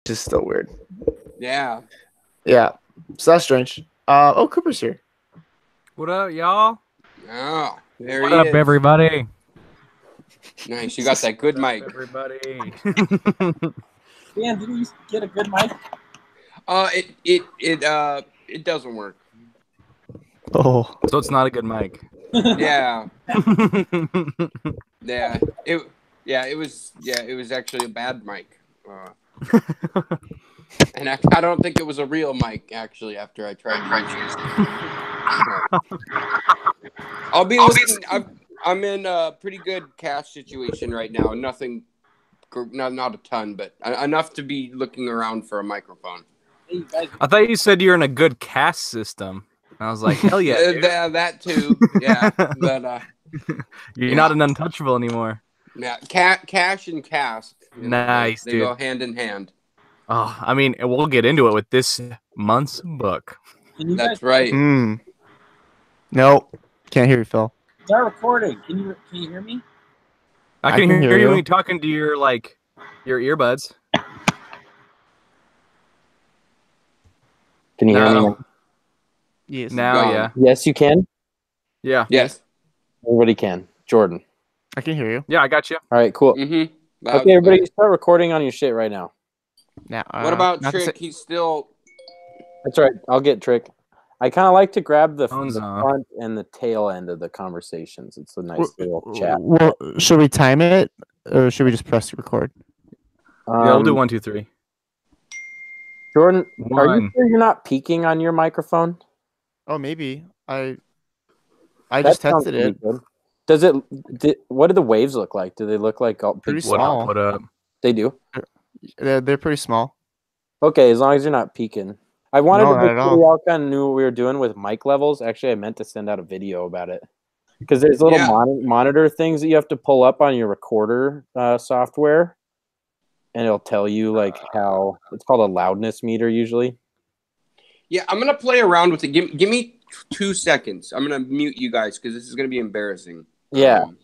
just still weird. Yeah. Yeah. So that's strange. Cooper's here. What up, y'all? Oh, there What he up, is. everybody? Nice. You got that good What up, mic. everybody. Dan, didn't you get a good mic? It doesn't work. Oh. So it's not a good mic. Yeah. It was actually a bad mic. And I don't think it was a real mic, actually, after I tried to use it. I'll be looking. I'm in a pretty good cash situation right now. Nothing, not a ton, but enough to be looking around for a microphone. Hey, guys. I thought you said you're in a good cast system. I was like, hell yeah. dude. That too, yeah. But You're not an untouchable anymore. yeah, cash and cast. Nice, they dude. go hand in hand. Oh, I mean, we'll get into it with this month's book. That's right. Nope. Can't hear you, Phil. Start recording. Can you hear me? I can hear you when you're talking to your earbuds. Can you hear me? Yes. Now, yeah. Yes, you can. Yeah. Yes. Everybody can. Jordan. I can hear you. Yeah, I got you. All right, cool. Mm-hmm. Okay, everybody, start recording on your shit right now. Now, what about Trick? He's still. That's right. I'll get Trick. I kind of like to grab the Phone's on. front and the tail end of the conversations. It's a nice little chat. Well, should we time it, or should we just press record? Yeah, we'll do 1, 2, 3. Jordan, are you One. sure you're not peaking on your microphone? Oh, maybe. I That just sounds tested pretty it. good. Does it? What do the waves look like? Do they look like Pretty big- What small. up? What up? They do. They're pretty small. Okay, as long as you're not peaking. I wanted No, to not make at sure all. we all kind of knew what we were doing with mic levels. Actually, I meant to send out a video about it because there's little monitor things that you have to pull up on your recorder software, and it'll tell you like how it's called a loudness meter usually. Yeah, I'm gonna play around with it. Give me 2 seconds. I'm gonna mute you guys because this is gonna be embarrassing. Yeah. And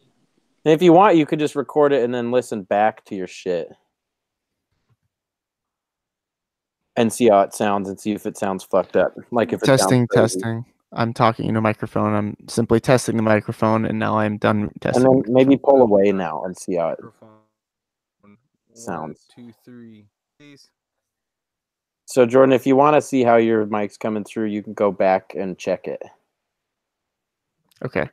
if you want, you could just record it and then listen back to your shit. And see how it sounds and see if it sounds fucked up. Like if it sounds crazy. Testing. I'm talking into a microphone. I'm simply testing the microphone, and now I'm done testing. And then maybe pull away now and see how it sounds. 1, 2, 3. Please. So Jordan, if you want to see how your mic's coming through, you can go back and check it. Okay.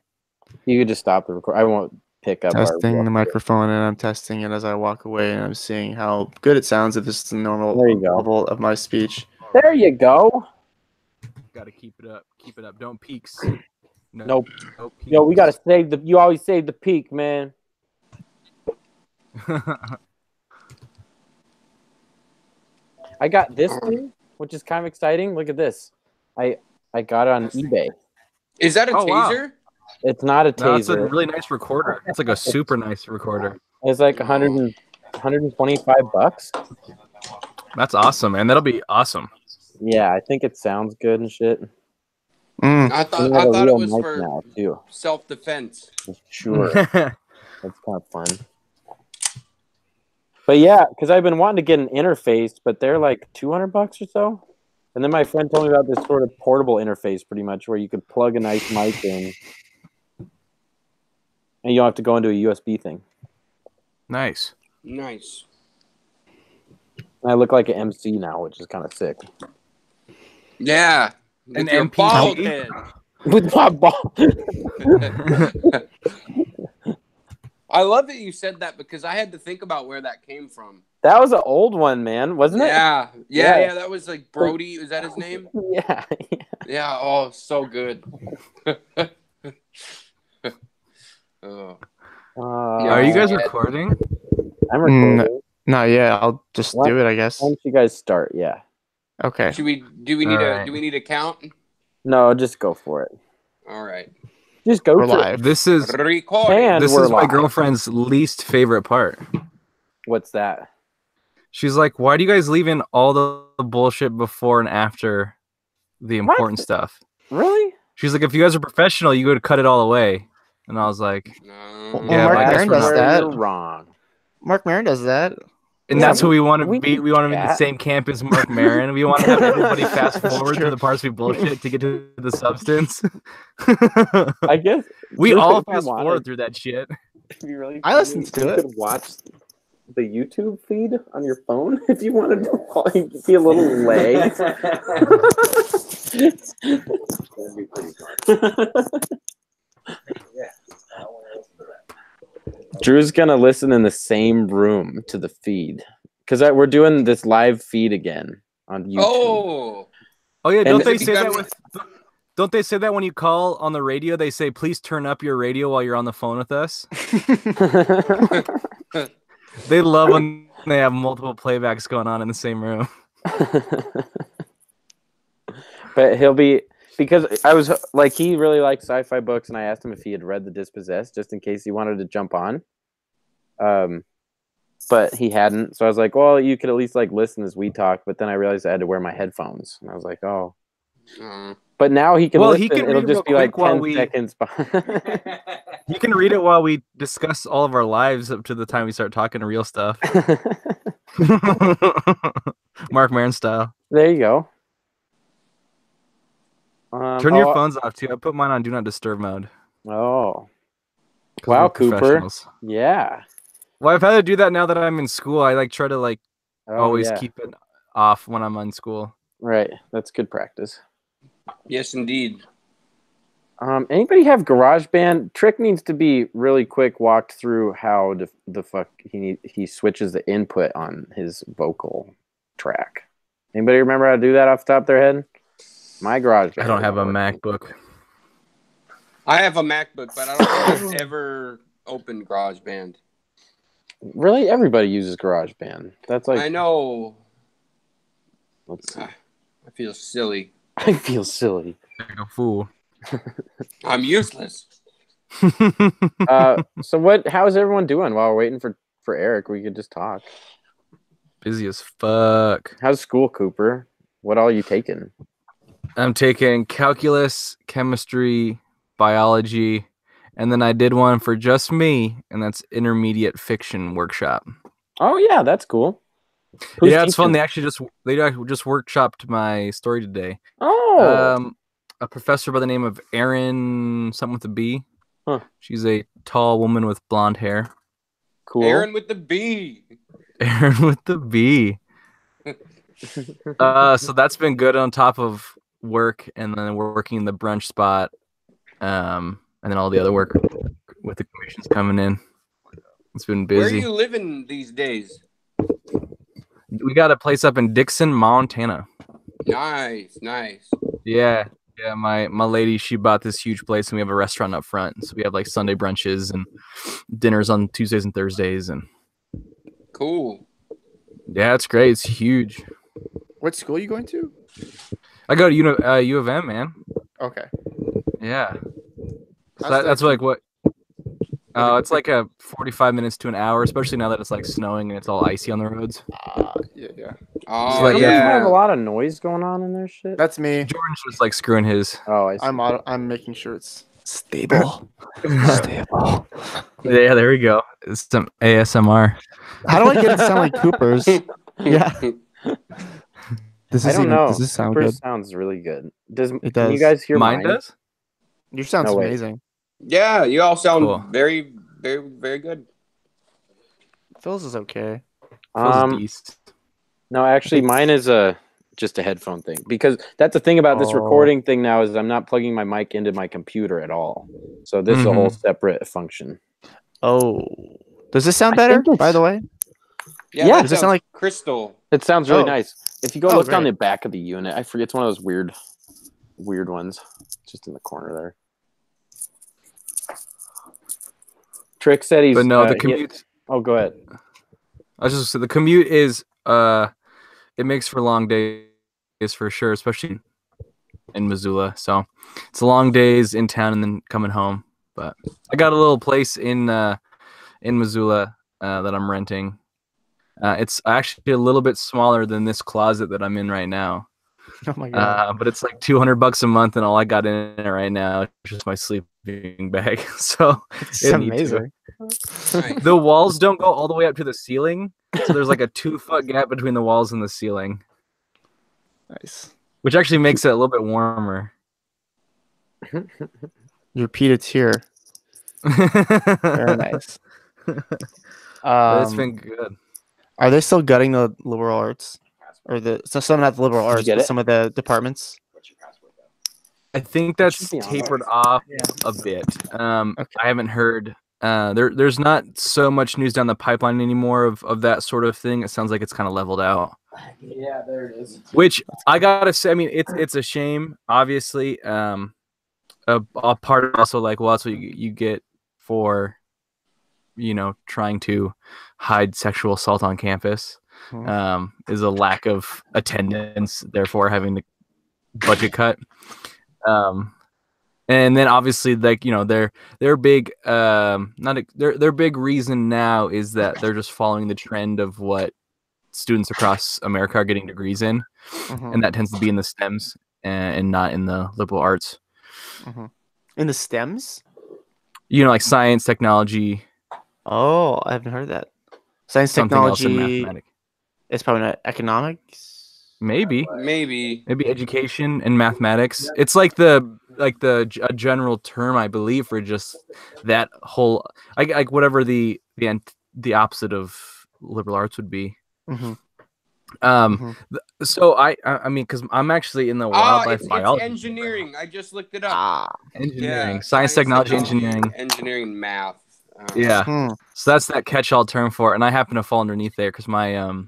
You could just stop the record. I won't pick up. Testing the microphone, and I'm testing it as I walk away, and I'm seeing how good it sounds if this is the normal There you go. level of my speech. There you go. Gotta keep it up. Keep it up. Don't peaks. Nope. No peaks. Yo, we gotta save the. You always save the peak, man. I got this thing, which is kind of exciting. Look at this. I got it on eBay. Is that a Oh, wow. taser? It's not a No, it's a taser. really nice recorder. It's like a super nice recorder. It's like 125 bucks. That's awesome, man. That'll be awesome. Yeah, I think it sounds good and shit. I thought it was for now too. self-defense. Sure, that's kind of fun. But yeah, because I've been wanting to get an interface, but they're like 200 bucks or so. And then my friend told me about this sort of portable interface, pretty much, where you could plug a nice mic in, and you don't have to go into a USB thing. Nice. Nice. And I look like an MC now, which is kind of sick. Yeah. An With your MP. bald head. With my ball. I love that you said that because I had to think about where that came from. That was an old one, man, wasn't it? Yeah. Yeah. That was like Brody. Is that his name? Yeah. Yeah. Oh, so good. Oh. Are you guys recording? I'm recording. Not yet. I'll just do it, I guess. Why don't you guys start? Yeah. Okay. Do we need a count? No, just go for it. All right. Just go We're for live. This is Record. And this we're is my live. girlfriend's least favorite part. What's that? She's like, "Why do you guys leave in all the bullshit before and after the important stuff?" Really? She's like, "If you guys are professional, you would cut it all away." And I was like, No. Yeah, Mark but I guess Maron we're does not. that. You're wrong. Mark Maron does that. And Yeah, that's who we want to we be. We want to be in the chat. same camp as Mark Maron. We want to have everybody fast forward true. through the parts we bullshit to get to the substance. I guess we Drew, all if I fast wanted- forward through that shit. It'd be really I funny. listened to you it. could watch the YouTube feed on your phone if you wanted to see a little lag. That'd be pretty fun. Drew's gonna listen in the same room to the feed because we're doing this live feed again on YouTube. Oh, Oh yeah, And don't has they it say that become- with? Don't they say that when you call on the radio? They say, "Please turn up your radio while you're on the phone with us." They love when they have multiple playbacks going on in the same room. But he'll be because I was like he really likes sci-fi books, and I asked him if he had read The Dispossessed just in case he wanted to jump on. But he hadn't, so I was like, "Well, you could at least like listen as we talk." But then I realized I had to wear my headphones, and I was like, "Oh." But now he can Well, listen. he can It'll read just real be like quick while 10 we- seconds behind. You can read it while we discuss all of our lives up to the time we start talking real stuff. Mark Maron style. There you go. Turn your phones off too. I put mine on Do Not Disturb mode. Oh, 'Cause wow, we're Cooper. professionals. Yeah. Well, I've had to do that now that I'm in school. I like try to Oh, always yeah. keep it off when I'm in school. Right. That's good practice. yes, indeed. Anybody have GarageBand? Trick needs to be really quick walked through how the fuck he switches the input on his vocal track. Anybody remember how to do that off the top of their head? My GarageBand. I don't have a doesn't work. MacBook. I have a MacBook, but I don't think I've ever opened GarageBand. Really, everybody uses GarageBand. That's like I know. let's see. I feel silly. I feel silly. Like a fool. I'm useless. So what? How's everyone doing while we're waiting for Eric? We could just talk. Busy as fuck. How's school, Cooper? What all you taking? I'm taking calculus, chemistry, biology, and then I did one for just me, and that's intermediate fiction workshop. Oh yeah, that's cool. Who's Yeah, it's fun. teaching? They actually just workshopped my story today. Oh, A professor by the name of Erin, something with a B. Huh. She's a tall woman with blonde hair. cool. Aaron with the B. Erin with the B. So that's been good on top of work, and then we're working in the brunch spot, and then all the other work with the commissions coming in. It's been Where are busy. you living these days? We got a place up in Dixon, Montana. Nice, nice. Yeah, my lady, she bought this huge place, and we have a restaurant up front. So we have like Sunday brunches and dinners on Tuesdays and Thursdays, and Cool. yeah, it's great. It's huge. What school are you going to? I go to U of M, man. Okay. Yeah. So How's that's that- like what? Oh, it's like a 45 minutes to an hour, especially now that it's like snowing and it's all icy on the roads. Yeah. Oh, like, Don't yeah. you have a lot of noise going on in their shit? That's me. Jordan's just like screwing his. Oh, I see. I'm making sure it's stable. Stable. Yeah, there we go. It's some ASMR. How do I get it to sound like Cooper's? Yeah. I don't know. Does this sound Cooper good? sounds really good. Can you does. guys hear Mine mine? does. Your sounds No, wait. amazing. Yeah, you all sound Cool. very, very, very good. Phil's is okay. Phil's a beast. No, actually, mine is just a headphone thing because that's the thing about this Oh. recording thing now is I'm not plugging my mic into my computer at all. So this is a whole Mhm. separate function. Oh. Does this sound I better, think it's- by the way? Yeah, that does it sound sounds like- crystal? It sounds really Oh. nice. If you go Oh, look on great. the back of the unit, I forget it's one of those weird ones, just in the corner there. Trick said he's. But no, the he- commute. oh, go ahead. I was just saying the commute is it makes for long days for sure, especially in Missoula. So it's long days in town and then coming home. But I got a little place in Missoula that I'm renting. It's actually a little bit smaller than this closet that I'm in right now. Oh my god. But it's like $200 a month, and all I got in it right now is just my sleeping bag. So It's it needs to. amazing. Nice. The walls don't go all the way up to the ceiling, So there's like a 2-foot gap between the walls and the ceiling, Nice. which actually makes it a little bit warmer. You repeat a tier. Very nice. But it's been good. Are they still gutting the liberal arts, or some not the liberal arts, get but it? some of the departments? I think should that's be on tapered off a bit. I haven't heard. There's not so much news down the pipeline anymore of that sort of thing. It sounds like it's kind of leveled out. Yeah, there it is. Which I gotta say, I mean, it's a shame. Obviously, a part of also like, well, that's what you get for, trying to hide sexual assault on campus. Is a lack of attendance, therefore having the budget cut. And then obviously, like, their big their big reason now is that they're just following the trend of what students across America are getting degrees in, and that tends to be in the STEMs and not in the liberal arts. In the STEMs? Like science, technology. Oh, I haven't heard that. Science, Something else in technology. mathematics. It's probably not economics. Maybe Maybe education and mathematics. It's like a general term, I believe, for just that whole like whatever the opposite of liberal arts would be. So I mean, because I'm actually in the wildlife it's biology. engineering. I just looked it up. Engineering, science, technology, engineering, math. Yeah. So that's that catch-all term for it, and I happen to fall underneath there because my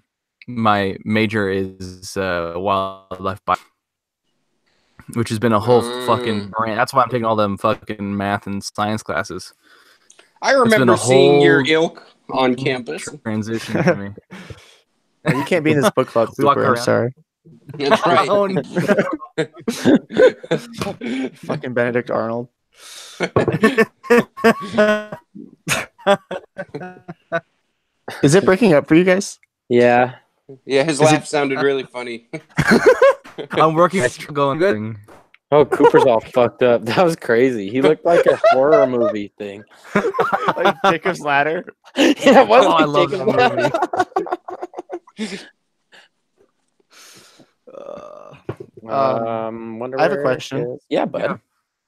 major is wildlife biology, which has been a whole fucking brand. That's why I'm taking all them fucking math and science classes. I remember seeing your ilk on campus. Transition for me. You can't be in this book club. We walk Cooper, I'm around. sorry. That's right. Oh, no. Fucking Benedict Arnold. Is it breaking up for you guys? Yeah. Yeah, his laugh sounded really funny. I'm working. Going good. Oh, Cooper's all fucked up. That was crazy. He looked like a horror movie thing. Like Jacob's Ladder. Yeah, it was Oh, like I love Jacob's that Ladder. Wonder I have a where question. it is. Yeah, bud. Yeah.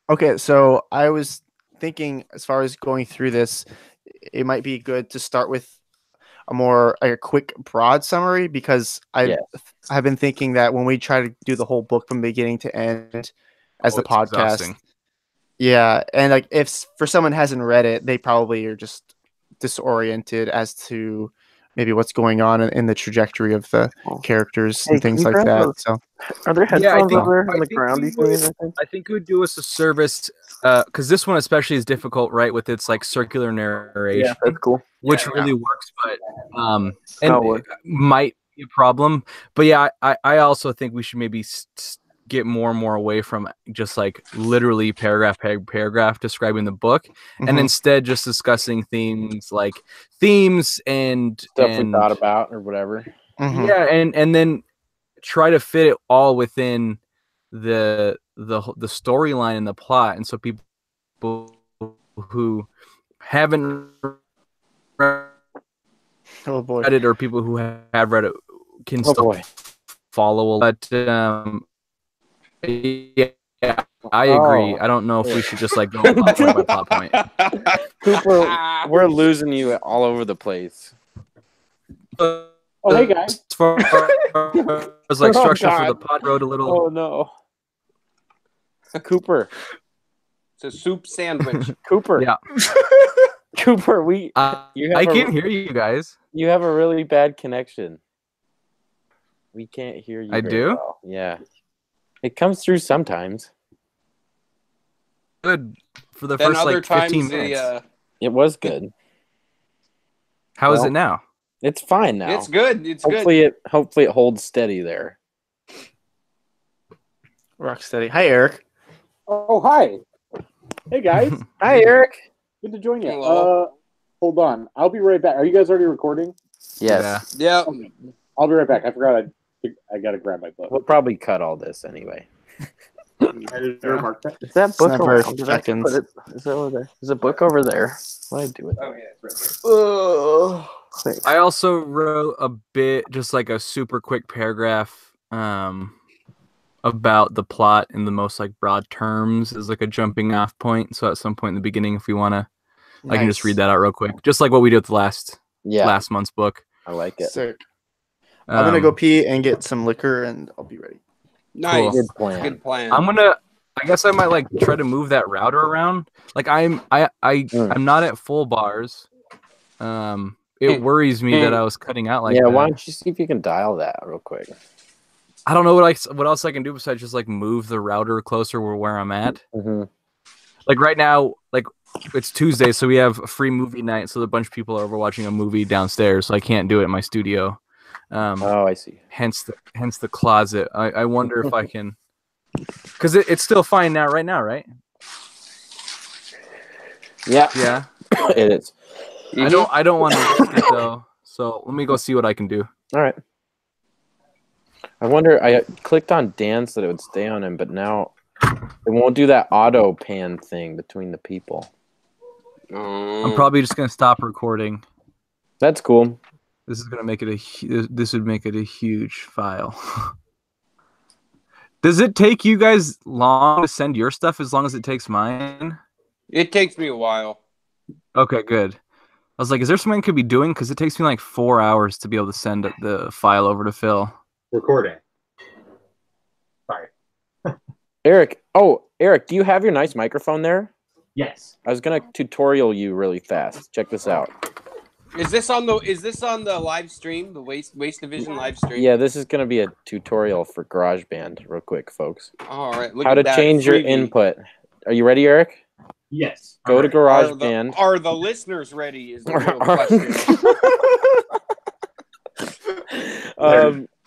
Okay, so I was thinking, as far as going through this, it might be good to start with a quick broad summary, because I've been thinking that when we try to do the whole book from beginning to end as the it's podcast, exhausting. yeah, and like if for someone hasn't read it, they probably are just disoriented as to maybe what's going on in the trajectory of the characters and things like that. So Are there headphones over there I on the think ground? we I think it would do us a service, because this one especially is difficult, right? With its like circular narration, Yeah, that's cool. which really works, but and That'll work. it might be a problem. But yeah, I also think we should maybe get more and more away from just like literally paragraph describing the book, and instead just discussing themes and Stuff we thought about or whatever. yeah, and then try to fit it all within the storyline and the plot, and so people who haven't read it or people who have read it can still follow. But yeah, I agree. I don't know if we should just like go plot point by plot point. Cooper, we're losing you all over the place. Oh, hey guys. As far as like structure for the pod, wrote a little. Oh no, Cooper. It's a soup sandwich. Cooper. Yeah. Cooper, I can't hear you guys. You have a really bad connection. We can't hear you. I do? Well. Yeah. It comes through sometimes. Good for the Then first other like 15 times minutes. It was good. How is it now? It's fine now. It's good. It's hopefully it holds steady there. rock steady. Hi, Eric. Oh, hi. Hey guys. Hi, Eric. Good to join you. Hello. Hold on. I'll be right back. Are you guys already recording? Yes. Yeah. I'll be right back. I forgot I got to grab my book. We'll probably cut all this anyway. Yeah. mark that? Is that It's book not very around? Did I seconds. put it? Is it over there? Is a book over there? What did I do with it? Quick. I also wrote a bit, just like a super quick paragraph, about the plot in the most like broad terms as like a jumping off point. So at some point in the beginning, if we want to, I can just read that out real quick, just like what we did with the last month's book. I like it. Sick. I'm gonna go pee and get some liquor, and I'll be ready. Nice. Good plan. Good plan. I guess I might like try to move that router around. Like I'm not at full bars. It worries me that I was cutting out like that. Why don't you see if you can dial that real quick? I don't know what else I can do besides just like move the router closer where I'm at. Mm-hmm. Like right now, like it's Tuesday, so we have a free movie night. So a bunch of people are over watching a movie downstairs, so I can't do it in my studio. I see. Hence the closet. I wonder if I can, because it's still fine now, right? Yeah. It is. I don't want to risk it though. So let me go see what I can do. All right. I wonder. I clicked on Dan so that it would stay on him, but now it won't do that auto pan thing between the people. I'm probably just gonna stop recording. That's cool. This is gonna make it this would make it a huge file. Does it take you guys long to send your stuff as long as it takes mine? It takes me a while. Okay, good. I was like, is there something I could be doing? Because it takes me like 4 hours to be able to send the file over to Phil. Recording. Sorry. Eric, do you have your nice microphone there? Yes. I was gonna tutorial you really fast. Check this out. Is this on the live stream, the Waste Division live stream? Yeah, this is gonna be a tutorial for GarageBand, real quick, folks. All right. Look How at to that change your freebie. input. Are you ready, Eric? Yes. Go to Right. GarageBand. Are the listeners ready? Is the real question.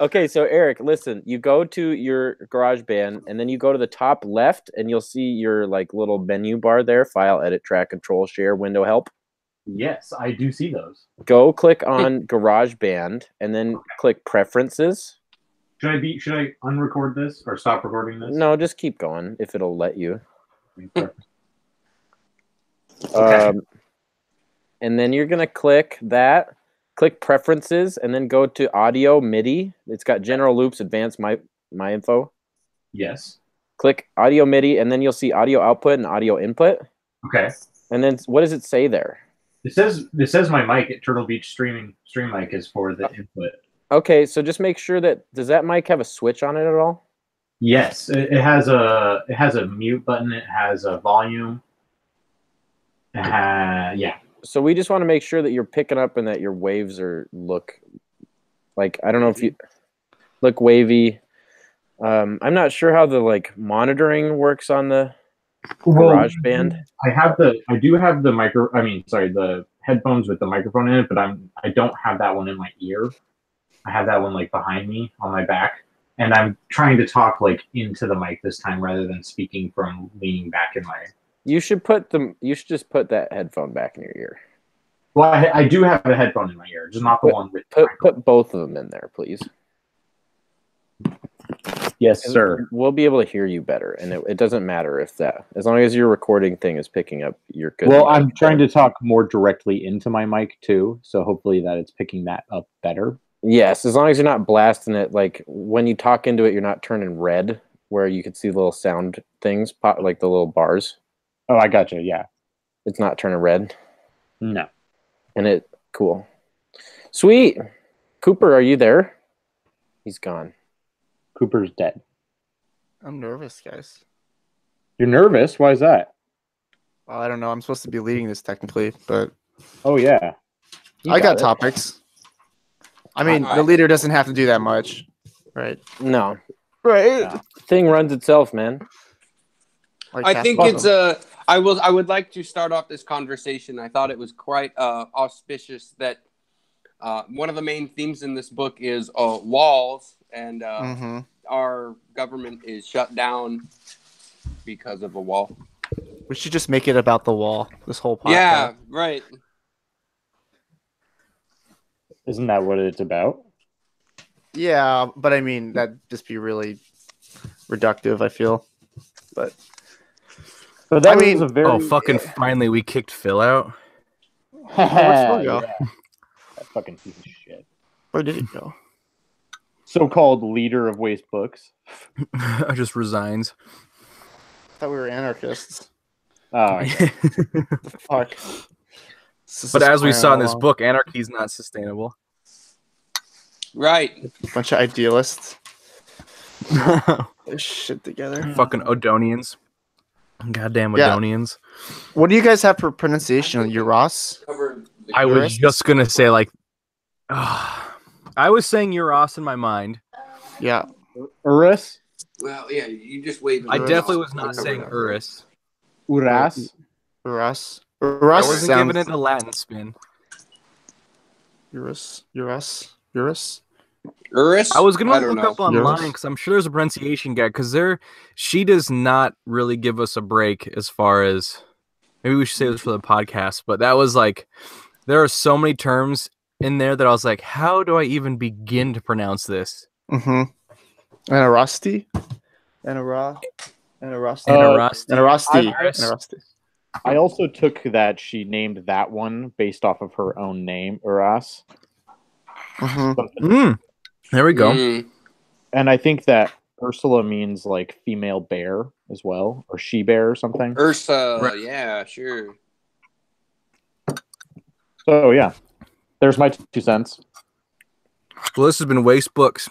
Okay, so Eric, listen. You go to your GarageBand, and then you go to the top left, and you'll see your like little menu bar there: File, Edit, Track, Control, Share, Window, Help. Yes, I do see those. Go click on GarageBand, and then click Preferences. Should I unrecord this or stop recording this? No, just keep going if it'll let you. Okay. And then you're gonna click that. Click Preferences, and then go to Audio MIDI. It's got General Loops, Advanced My Info. Yes. Click Audio MIDI, and then you'll see Audio Output and Audio Input. Okay. And then what does it say there? It says my mic at Turtle Beach stream mic is for the input. Okay, so just make sure does that mic have a switch on it at all? Yes, it has a mute button. It has a volume. Yeah. So we just want to make sure that you're picking up and that your waves look like, I don't know if you look wavy. I'm not sure how the like monitoring works on the GarageBand. I do have the headphones with the microphone in it, but I don't have that one in my ear. I have that one like behind me on my back, and I'm trying to talk like into the mic this time rather than speaking from leaning back in my. You should just put that headphone back in your ear. Well, I do have a headphone in my ear, just not the one with. Put both of them in there, please. Yes, sir. We'll be able to hear you better, and it doesn't matter if as long as your recording thing is picking up, you're good. Well, I'm trying to talk more directly into my mic too, so hopefully that it's picking that up better. Yes, as long as you're not blasting it, like when you talk into it, you're not turning red, where you can see little sound things pop, like the little bars. Oh, I gotcha. Yeah, it's not turning red. No, and cool, sweet. Cooper, are you there? He's gone. Cooper's dead. I'm nervous, guys. You're nervous? Why is that? Well, I don't know. I'm supposed to be leading this technically, but oh yeah, I got topics. I mean, the leader doesn't have to do that much, right? No, right. No. Thing runs itself, man. Like I think it's I would like to start off this conversation. I thought it was quite auspicious that one of the main themes in this book is walls, and our government is shut down because of a wall. We should just make it about the wall. This whole podcast. Yeah, right. Isn't that what it's about? Yeah, but I mean that'd just be really reductive, I feel. But But that I mean- was a very Oh, fucking finally, we kicked Phil out. where'd Phil go? Yeah. That fucking piece of shit. Where did he go? So-called leader of Waste Books. Just resigns. I thought we were anarchists. Oh, okay. The fuck. But as we saw in this book, anarchy is not sustainable. Right. Bunch of idealists. Fucking This shit together. Odonians. Goddamn Yeah. Odonians. What do you guys have for pronunciation? Euros? I was Eurus? just gonna say like, I was saying Euros in my mind. Yeah. Urus? Well, yeah, you just wave. I Eurus. definitely was not saying Urus. Uras? Euros. I Euros wasn't sounds... giving it a Latin spin. Euros. Euros. Euros. Urus? I was gonna don't look know. up online Eurus. because I'm sure there's a pronunciation guide. Because she does not really give us a break as far as maybe we should say this for the podcast. But that was like, there are so many terms in there that I was like, how do I even begin to pronounce this? Mm-hmm. Anarasti? Anarasti? Anarasti. Anarasti. Iris. Anarasti. I also took that she named that one based off of her own name, Uras. Mm-hmm. There we go. Mm. And I think that Ursula means like female bear as well, or she bear or something. Ursa, Right. yeah, sure. So yeah, there's my 2 cents. Well, this has been Waste Books.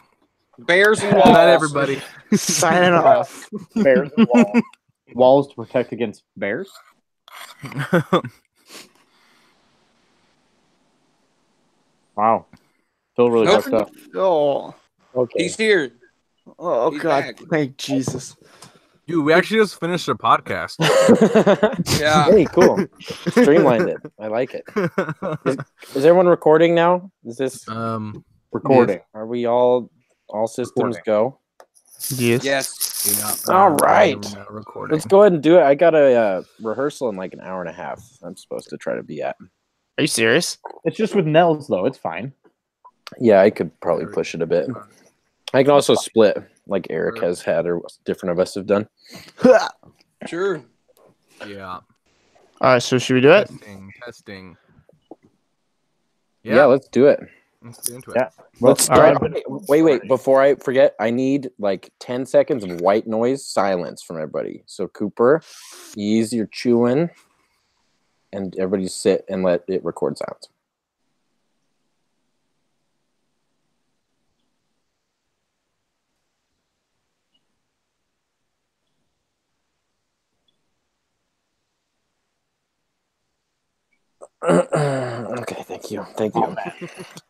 Bears and Good walls. night, everybody. Signing off. Bears and walls. Walls to protect against bears. Wow, Phil really Nope. fucked up. Oh. Okay. He's here. Oh, He's God. back. Thank Jesus. Dude, we actually just finished a podcast. Yeah. Hey, cool. Streamlined it. I like it. Is everyone recording now? Is this Recording. are we all systems go? Yes. Yes. All right. Recording. Let's go ahead and do it. I got a rehearsal in like an hour and a half. I'm supposed to try to be at. Are you serious? It's just with Nels though. It's fine. Yeah, I could probably push it a bit. I can also split, like Eric has had, or different of us have done. Sure. Yeah. All right, so should we do it? Testing. Yeah, let's do it. Let's get into it. Yeah. Let's all start. right. Wait. Before I forget, I need like 10 seconds of white noise silence from everybody. So, Cooper, ease your chewing, and everybody sit and let it record sounds. Okay, thank you. Oh,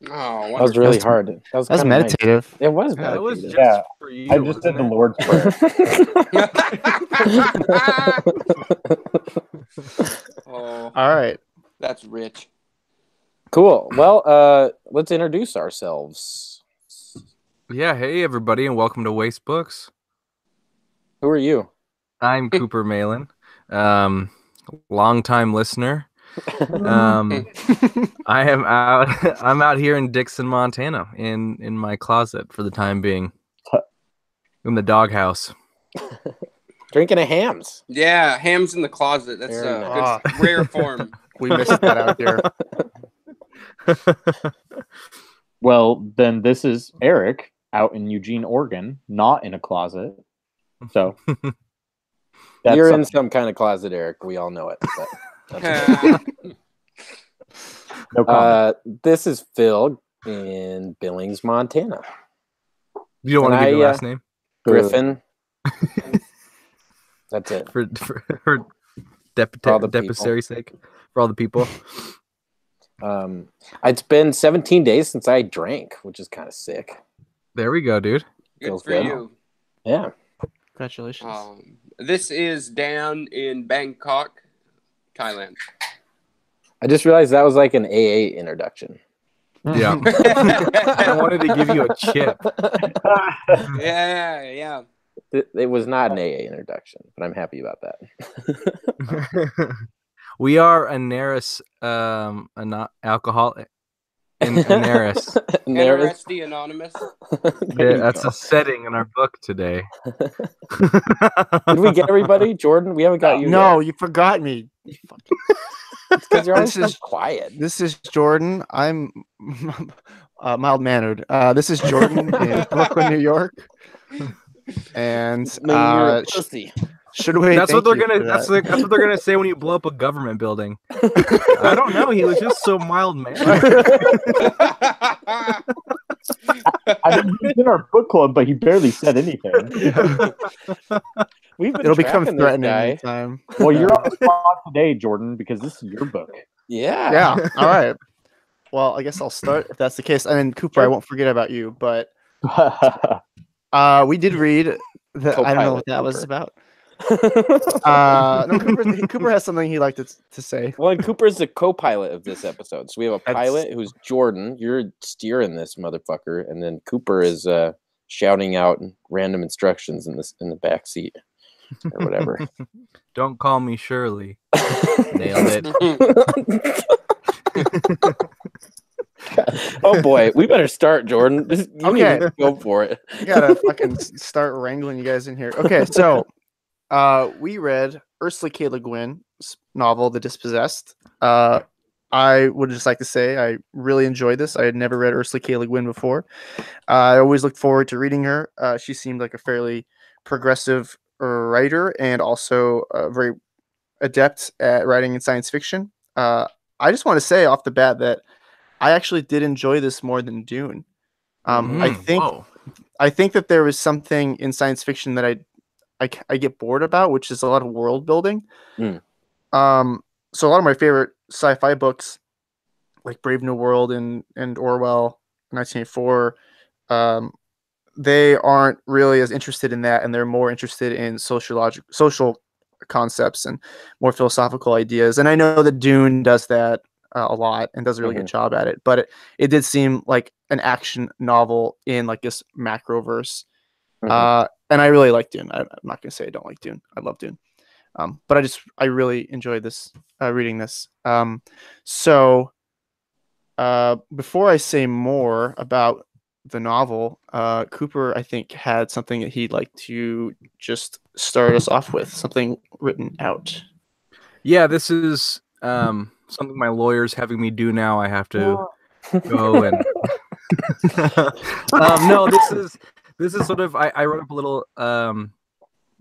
That was really hard. That was That's kinda nice. meditative. It was Yeah, it was meditative. just Yeah, for you. I just did the Lord's Prayer. Oh, All right. that's rich. Cool. Well, let's introduce ourselves. Yeah, hey everybody, and welcome to Waste Books. Who are you? I'm Cooper Malin, longtime listener. I am out. I'm out here in Dixon, Montana, in my closet for the time being, in the doghouse. Drinking a hams. Yeah, hams in the closet. That's Very a good, rare form. We missed that out here. Well, then this is Eric out in Eugene, Oregon, not in a closet. So that's You're in some kind of closet, Eric. We all know it. But no comment. this is Phil in Billings, Montana. You don't want to And give your I, last name Griffin. That's it. for For all the depository's sake, for all the people. It's been 17 days since I drank, which is kind of sick. There we go, dude. Good Feels for good. you. Yeah. Congratulations. This is down in Bangkok, Thailand. I just realized that was like an AA introduction. Yeah. I wanted to give you a chip. Yeah. It was not an AA introduction, but I'm happy about that. We are a Neris, not alcoholic. Anaris. NRSD Anonymous. Yeah, that's a setting in our book today. Did we get everybody? Jordan, we haven't got you No, yet. you forgot me. Because you're always This so quiet. This is Jordan. I'm mild mannered. This is Jordan in Brooklyn, New York. And You're a pussy. should we? That's what they're thank you gonna. for that. That's what they're gonna say when you blow up a government building. I don't know. He was just so mild mannered. I mean, he's in our book club, but he barely said anything. We've been It'll become tracking this threatening guy. anytime. Well, you're on the spot today, Jordan, because this is your book. Yeah. Yeah. All right. Well, I guess I'll start if that's the case. I mean, Cooper, I won't forget about you, but we did read the. I don't know what that was about. No, Cooper has something he'd like to say. Well, and Cooper's the co-pilot of this episode. So we have a pilot who's Jordan. You're steering this motherfucker, and then Cooper is shouting out random instructions in the back seat or whatever. Don't call me Shirley. Nailed it. Oh boy, we better start, Jordan. You need Okay. to go for it. I gotta fucking start wrangling you guys in here. Okay, so we read Ursula Le Guin's novel, The Dispossessed. I would just like to say I really enjoyed this. I had never read Ursula Le Guin before. I always looked forward to reading her. She seemed like a fairly progressive writer and also very adept at writing in science fiction. I just want to say off the bat that I actually did enjoy this more than Dune. I think that there was something in science fiction that I get bored about, which is a lot of world building. So a lot of my favorite sci-fi books, like Brave New World and Orwell, 1984, they aren't really as interested in that, and they're more interested in social concepts and more philosophical ideas. And I know that Dune does that a lot and does a really good job at it, but it did seem like an action novel in like this macroverse. And I really like Dune. I'm not gonna say I don't like Dune. I love Dune. But I really enjoyed this reading this. So before I say more about the novel, Cooper, I think, had something that he'd like to just start us off with, something written out. Yeah, this is something my lawyer's having me do now. I have to go and no, this is sort of I wrote up a little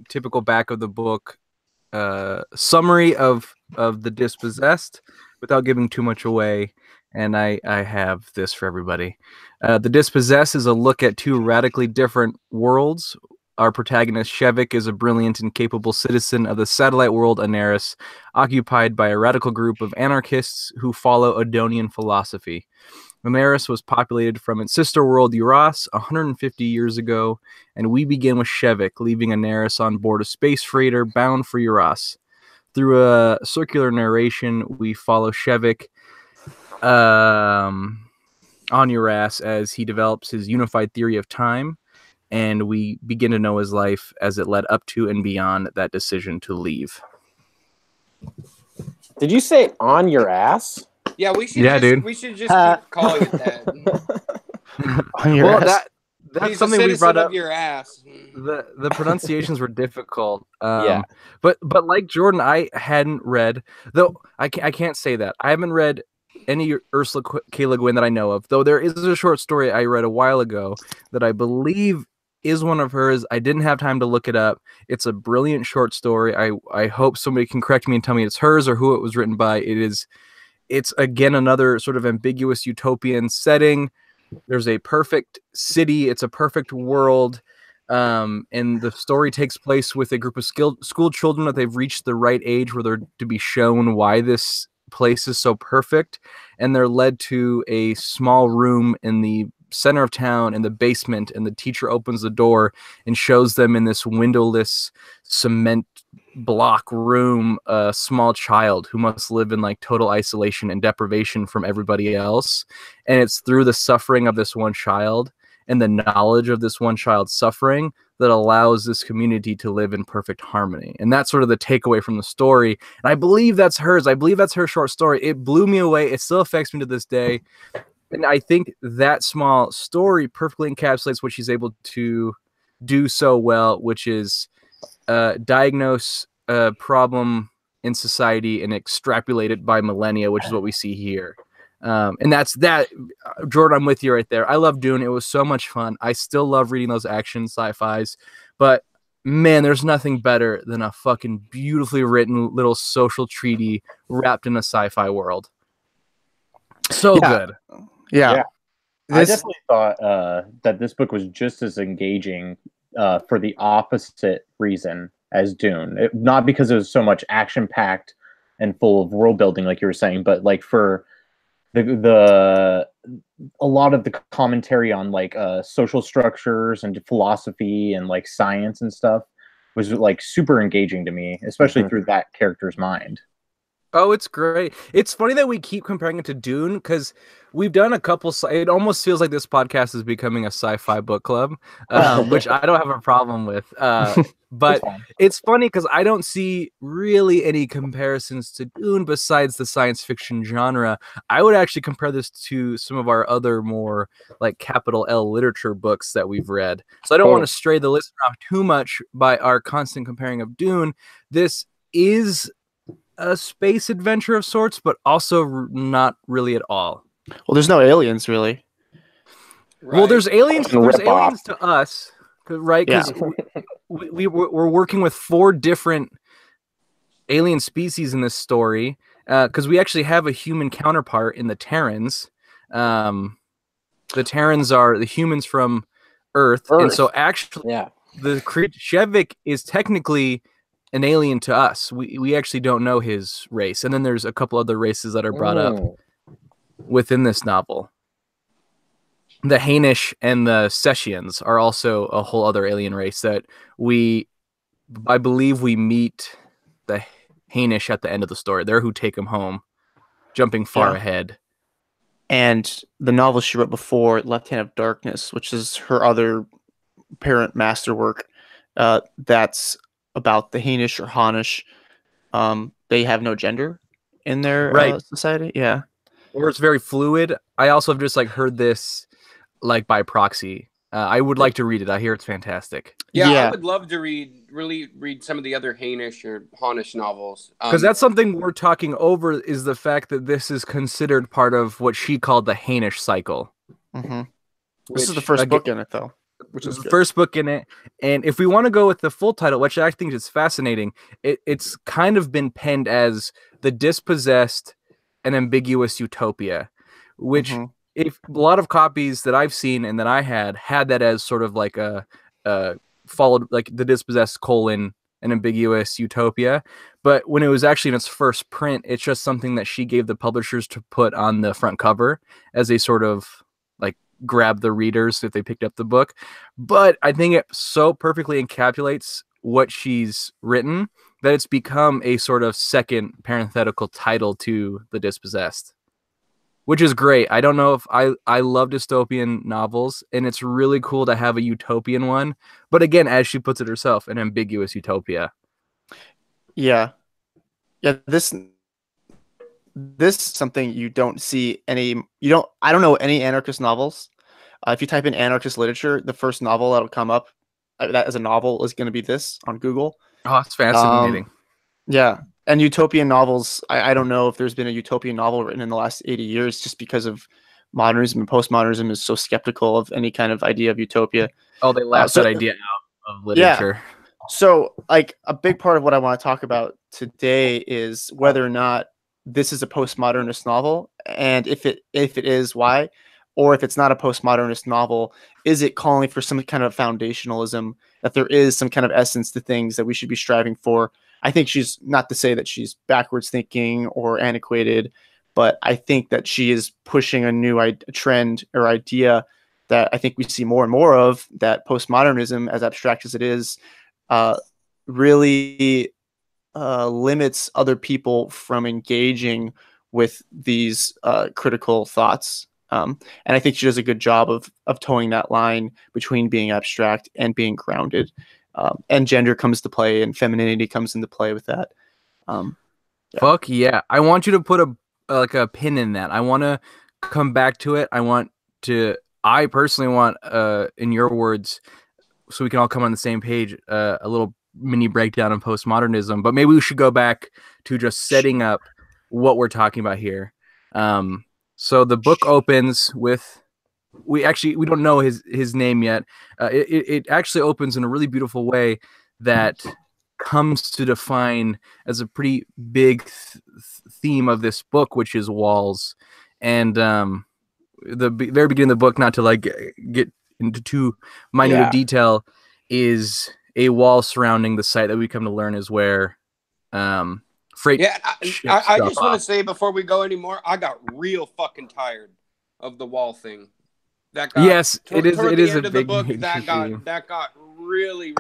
typical back of the book summary of The Dispossessed without giving too much away, and I have this for everybody. The Dispossessed is a look at two radically different worlds. Our protagonist, Shevik, is a brilliant and capable citizen of the satellite world Anaris, occupied by a radical group of anarchists who follow Adonian philosophy. Anaris was populated from its sister world, Uras, 150 years ago, and we begin with Shevik, leaving Anaris on board a space freighter bound for Uras. Through a circular narration, we follow Shevik on Uras as he develops his unified theory of time, and we begin to know his life as it led up to and beyond that decision to leave. Did you say on your ass? Yeah, we should. We should just keep calling it that. On your ass. That's He's something a we brought citizen up. of your ass. The pronunciations were difficult. Yeah. But like Jordan, I hadn't read, though I can't say that. I haven't read any Ursula Le Guin that I know of, though there is a short story I read a while ago that I believe is one of hers. I didn't have time to look it up. It's a brilliant short story. I hope somebody can correct me and tell me it's hers or who it was written by. It's again another sort of ambiguous utopian setting. There's a perfect city. It's a perfect world. And the story takes place with a group of school children that they've reached the right age where they're to be shown why this place is so perfect. And they're led to a small room in the center of town in the basement, and the teacher opens the door and shows them in this windowless cement block room a small child who must live in like total isolation and deprivation from everybody else. And it's through the suffering of this one child and the knowledge of this one child's suffering that allows this community to live in perfect harmony. And that's sort of the takeaway from the story. And I believe that's hers. I believe that's her short story. It blew me away. It still affects me to this day. And I think that small story perfectly encapsulates what she's able to do so well, which is diagnose a problem in society and extrapolate it by millennia, which is what we see here. And that's that. Jordan, I'm with you right there. I love Dune. It was so much fun. I still love reading those action sci-fis, but man, there's nothing better than a fucking beautifully written little social treaty wrapped in a sci-fi world. So good. Yeah. I definitely thought that this book was just as engaging for the opposite reason as Dune. Not because it was so much action-packed and full of world building, like you were saying, but like for a lot of the commentary on like social structures and philosophy and like science and stuff was like super engaging to me, especially through that character's mind. Oh, it's great. It's funny that we keep comparing it to Dune because we've done a couple. It almost feels like this podcast is becoming a sci-fi book club, which I don't have a problem with. But it's funny because I don't see really any comparisons to Dune besides the science fiction genre. I would actually compare this to some of our other more like capital L literature books that we've read. So I don't want to stray the listener off too much by our constant comparing of Dune. This is a space adventure of sorts, but also not really at all. Well, there's no aliens, really. Right. Well, there's aliens. There's aliens to us, right? Because we're working with 4 different alien species in this story. Because we actually have a human counterpart in the Terrans. The Terrans are the humans from Earth. And so actually, the Krivchevik is technically an alien to us. We actually don't know his race. And then there's a couple other races that are brought up within this novel. The Hainish and the Sessions are also a whole other alien race that I believe we meet the Hainish at the end of the story. They're who take him home, jumping far ahead. And the novel she wrote before, Left Hand of Darkness, which is her other parent masterwork, that's about the Hainish or Hanish. They have no gender in their society. Yeah. Or it's very fluid. I also have just like heard this like by proxy. I would like to read it. I hear it's fantastic. Yeah, I would love to read some of the other Hainish or Hanish novels. Because that's something we're talking over is the fact that this is considered part of what she called the Hainish cycle. Mm-hmm. This is the first book in it, though. Which is the first book in it. And if we want to go with the full title, which I think is fascinating, it's kind of been penned as The Dispossessed and Ambiguous Utopia, which if a lot of copies that I've seen and that I had that as sort of like a followed like The Dispossessed : an Ambiguous Utopia. But when it was actually in its first print, it's just something that she gave the publishers to put on the front cover as a sort of like grab the readers if they picked up the book. But I think it so perfectly encapsulates what she's written that it's become a sort of second parenthetical title to The Dispossessed, which is great. I don't know if I love dystopian novels, and it's really cool to have a utopian one. But again, as she puts it herself, an ambiguous utopia. Yeah. This is something you don't see I don't know any anarchist novels. If you type in anarchist literature, the first novel that'll come up that as a novel is going to be this on Google. Oh, that's fascinating. Yeah. And utopian novels, I don't know if there's been a utopian novel written in the last 80 years just because of modernism and postmodernism is so skeptical of any kind of idea of utopia. Oh, they laughed that idea out of literature. Yeah. So, like, a big part of what I want to talk about today is whether or not this is a postmodernist novel, and if it is, why? Or if it's not a postmodernist novel, is it calling for some kind of foundationalism, that there is some kind of essence to things that we should be striving for? I think she's not to say that she's backwards thinking or antiquated, but I think that she is pushing a new trend or idea that I think we see more and more of, that postmodernism, as abstract as it is, really limits other people from engaging with these critical thoughts. And I think she does a good job of towing that line between being abstract and being grounded. And gender comes to play, and femininity comes into play with that. Fuck yeah! I want you to put a pin in that. I want to come back to it. I personally want, in your words, so we can all come on the same page, a little mini breakdown of postmodernism, but maybe we should go back to just setting up what we're talking about here. So the book opens with, we don't know his name yet. It actually opens in a really beautiful way that comes to define as a pretty big theme of this book, which is walls. And the very beginning of the book, not to like get into too minute of detail, is a wall surrounding the site that we come to learn is where freight. Yeah, I just want to say before we go anymore, I got real fucking tired of the wall thing. That got, yes, it is. Toward It the is end a of the big book. major That got theme. really.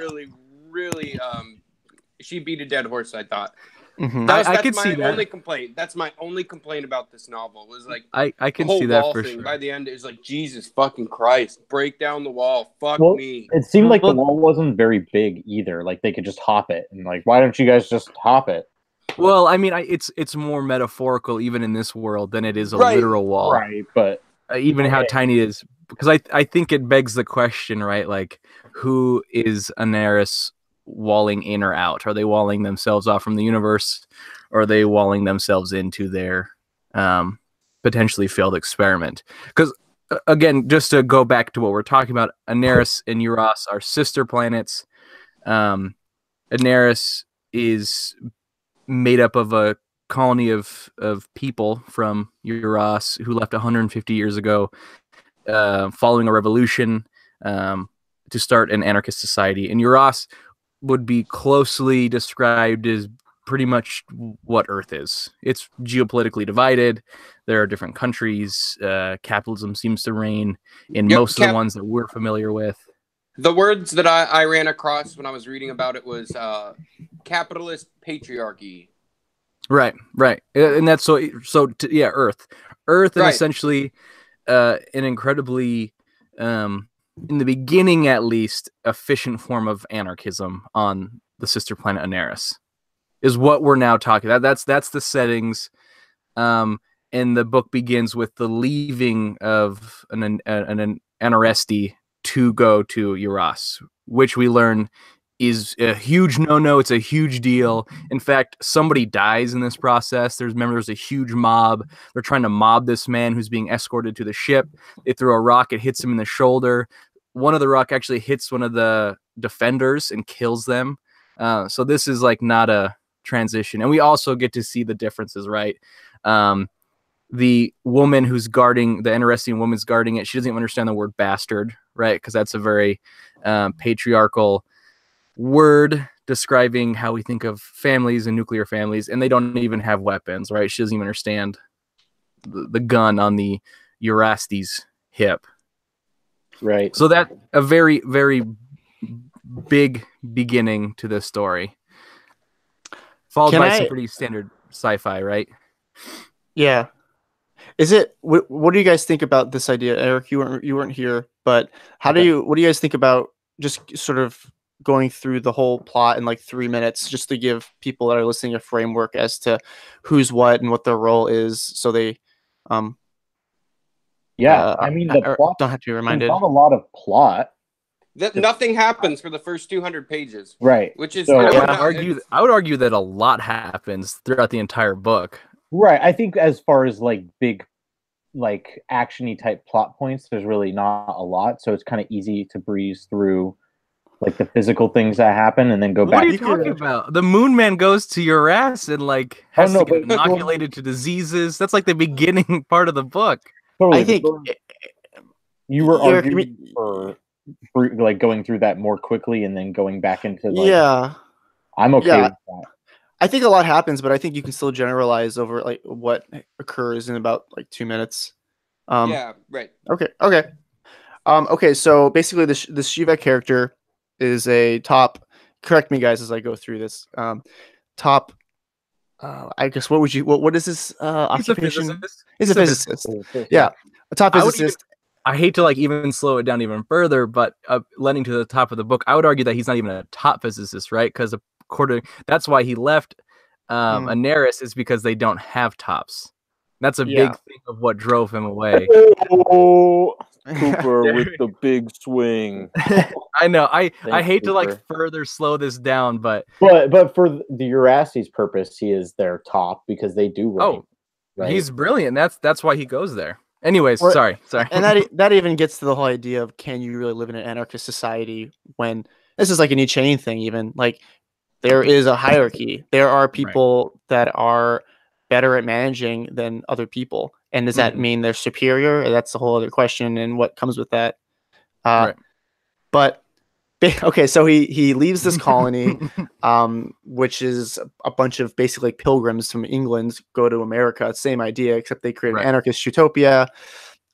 She beat a dead horse, I thought. Mm-hmm. That's I could my see that. only complaint. That's my only complaint about this novel was like I can the whole see that wall for thing. sure. By the end, it's like Jesus fucking Christ, break down the wall. Fuck Well, me. it seemed like the wall wasn't very big either. Like they could just hop it, and like, why don't you guys just hop it? Well, I mean, it's more metaphorical even in this world than it is a Right. literal wall. Right, but Even how tiny it is, because I think it begs the question, right? Like, who is Aneris walling in or out? Are they walling themselves off from the universe, or are they walling themselves into their potentially failed experiment? Because again, just to go back to what we're talking about, Aneris and Euros are sister planets. Aneris is made up of a colony of people from Euros who left 150 years ago, following a revolution to start an anarchist society. And Euros would be closely described as pretty much what Earth is. It's geopolitically divided. There are different countries. Capitalism seems to reign in most of the ones that we're familiar with. The words that I ran across when I was reading about it was capitalist patriarchy. Right. And that's Earth. And Right. essentially an incredibly, in the beginning at least, efficient form of anarchism on the sister planet Aneris is what we're now talking about. That's the settings. And the book begins with the leaving of an Anaresti to go to Euros, which we learn is a huge no-no. It's a huge deal. In fact, somebody dies in this process. There's a huge mob. They're trying to mob this man who's being escorted to the ship. They throw a rock. It hits him in the shoulder. One of the rock actually hits one of the defenders and kills them. So this is like not a transition. And we also get to see the differences, right? The woman who's guarding, the interesting woman's guarding it, she doesn't even understand the word bastard, right? Because that's a very patriarchal word describing how we think of families and nuclear families, and they don't even have weapons, right? She doesn't even understand the gun on the Eurastes hip. Right. So that a very, very big beginning to this story. Followed by some pretty standard sci-fi, right? Yeah. Is it? What do you guys think about this idea, Eric? You weren't here, but what do you guys think about just sort of going through the whole plot in like 3 minutes, just to give people that are listening a framework as to who's what and what their role is, so they, I mean, the plot don't have to be reminded. Not a lot of plot. Nothing happens for the first 200 pages, right? Which is, so, I would argue that a lot happens throughout the entire book. Right. I think as far as like big, like action-y type plot points, there's really not a lot, so it's kind of easy to breeze through like the physical things that happen and then go back. What are you talking about? The Moon Man goes to your ass and like has to get inoculated to diseases. That's like the beginning part of the book. Totally. I think you were arguing for like going through that more quickly and then going back into like, I'm okay with that. I think a lot happens, but I think you can still generalize over like what occurs in about like 2 minutes. Yeah, right. Okay. Okay, so basically the Shiva character is a top, correct me guys as I go through this, top, I guess what is his occupation? He's a physicist. Yeah, a top physicist. I hate to like even slow it down even further, but leading to the top of the book, I would argue that he's not even a top physicist, right? Because that's why he left Aneris, is because they don't have tops. That's a Yeah. big thing of what drove him away. Oh, Cooper with the big swing. I know. I Thanks, hate to like Cooper. further slow this down, but for the Urassi's purpose, he is their top because they do rank. Right? he's brilliant. That's why he goes there. Anyways, Or- sorry. And that even gets to the whole idea of, can you really live in an anarchist society when this is like a Nietzschean thing? Even like there is a hierarchy. There are people that are better at managing than other people, and does that mean they're superior? That's a whole other question, and what comes with that. But okay, so he leaves this colony, which is a bunch of basically pilgrims from England go to America. Same idea, except they create an anarchist utopia,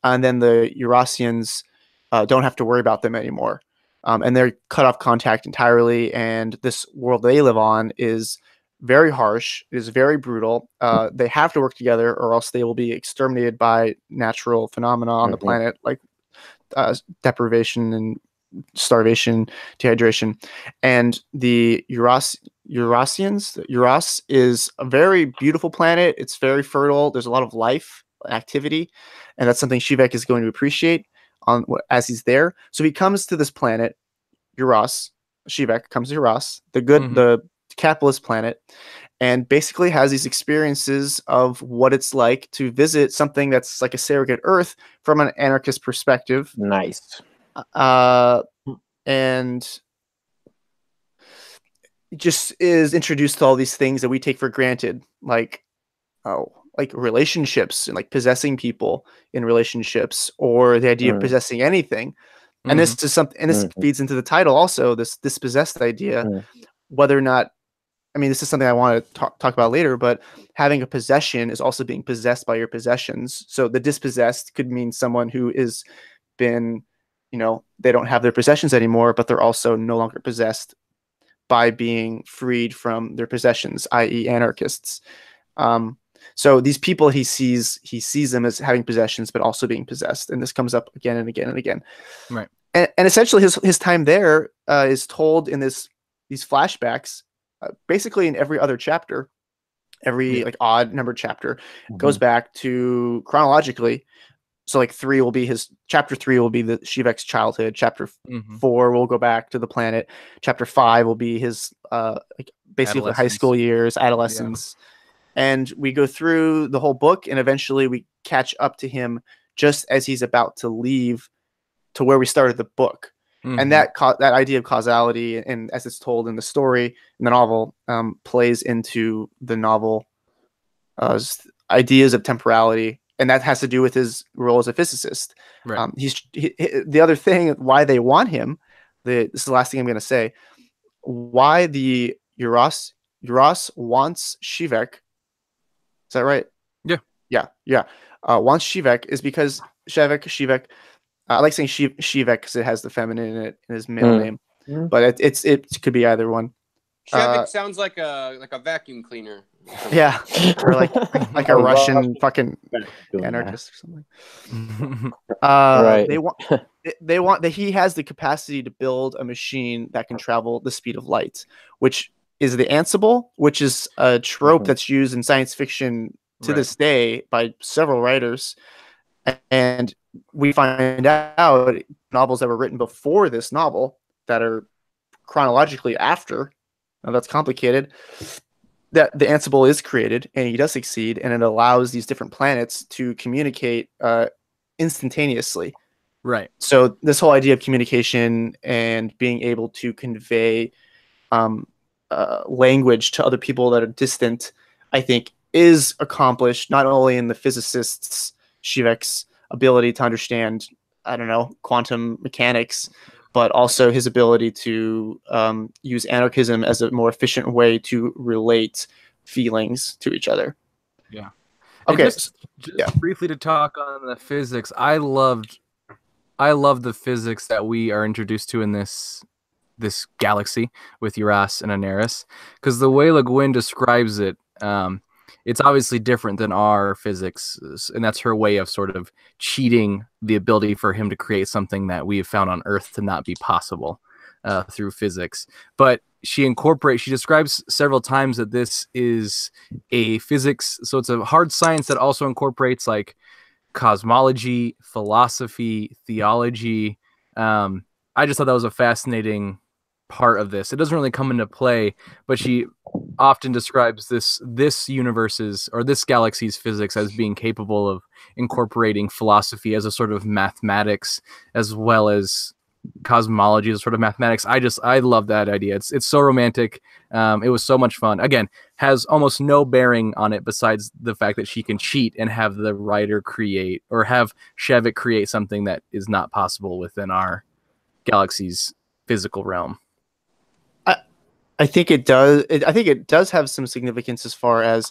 and then the Eurasians don't have to worry about them anymore, and they're cut off contact entirely. And this world they live on is very harsh. It is very brutal. They have to work together, or else they will be exterminated by natural phenomena on the planet, like deprivation and starvation, dehydration. And the Uras is a very beautiful planet. It's very fertile. There's a lot of life activity, and that's something Shivek is going to appreciate as he's there. So he comes to this planet, Shivek comes to Uras, the capitalist planet, and basically has these experiences of what it's like to visit something that's like a surrogate Earth from an anarchist perspective. Nice. And just is introduced to all these things that we take for granted, like relationships and like possessing people in relationships, or the idea of possessing anything. And this is something, and this feeds into the title also, this dispossessed idea, whether or not, I mean, this is something I want to talk about later, but having a possession is also being possessed by your possessions. So the dispossessed could mean someone who is been, they don't have their possessions anymore, but they're also no longer possessed by being freed from their possessions, i.e. anarchists. So these people he sees them as having possessions, but also being possessed. And this comes up again and again and again. Right. And essentially his time there is told in these flashbacks, basically in every other chapter, every like odd numbered chapter goes back to chronologically. So like chapter 3 will be the Shivek's childhood. Chapter 4 will go back to the planet. Chapter 5 will be his basically high school years, adolescence. And we go through the whole book, and eventually we catch up to him just as he's about to leave to where we started the book. And that idea of causality, and as it's told in the story in the novel, plays into the novel ideas of temporality. And that has to do with his role as a physicist. Right. The other thing, why they want him, this is the last thing I'm going to say, why the Uras wants Shivek. Is that right? Yeah. Wants Shivek is because Shivek. I like saying Shivek because it has the feminine in it in his middle name, but it could be either one. Shevik sounds like a vacuum cleaner. Yeah, or like a Russian fucking anarchist or something. Right. They want that he has the capacity to build a machine that can travel the speed of light, which is the Ansible, which is a trope that's used in science fiction to this day by several writers. And we find out novels that were written before this novel that are chronologically after. Now that's complicated. That the Ansible is created, and he does succeed, and it allows these different planets to communicate instantaneously. Right. So this whole idea of communication and being able to convey language to other people that are distant, I think, is accomplished not only in the physicist's Shivek's ability to understand, quantum mechanics, but also his ability to use anarchism as a more efficient way to relate feelings to each other. Yeah. Okay. Just briefly to talk on the physics, I love the physics that we are introduced to in this galaxy with Uras and Anaris, because the way Le Guin describes it, it's obviously different than our physics, and that's her way of sort of cheating the ability for him to create something that we have found on Earth to not be possible through physics. But she describes several times that this is a physics, so it's a hard science that also incorporates like cosmology, philosophy, theology. I just thought that was a fascinating part of this. It doesn't really come into play, but she often describes this universe's or this galaxy's physics as being capable of incorporating philosophy as a sort of mathematics, as well as cosmology as a sort of mathematics. I love that idea. It's so romantic. It was so much fun. Again, has almost no bearing on it besides the fact that she can cheat and have the writer create or have Shevik create something that is not possible within our galaxy's physical realm. I think it does. I think it does have some significance as far as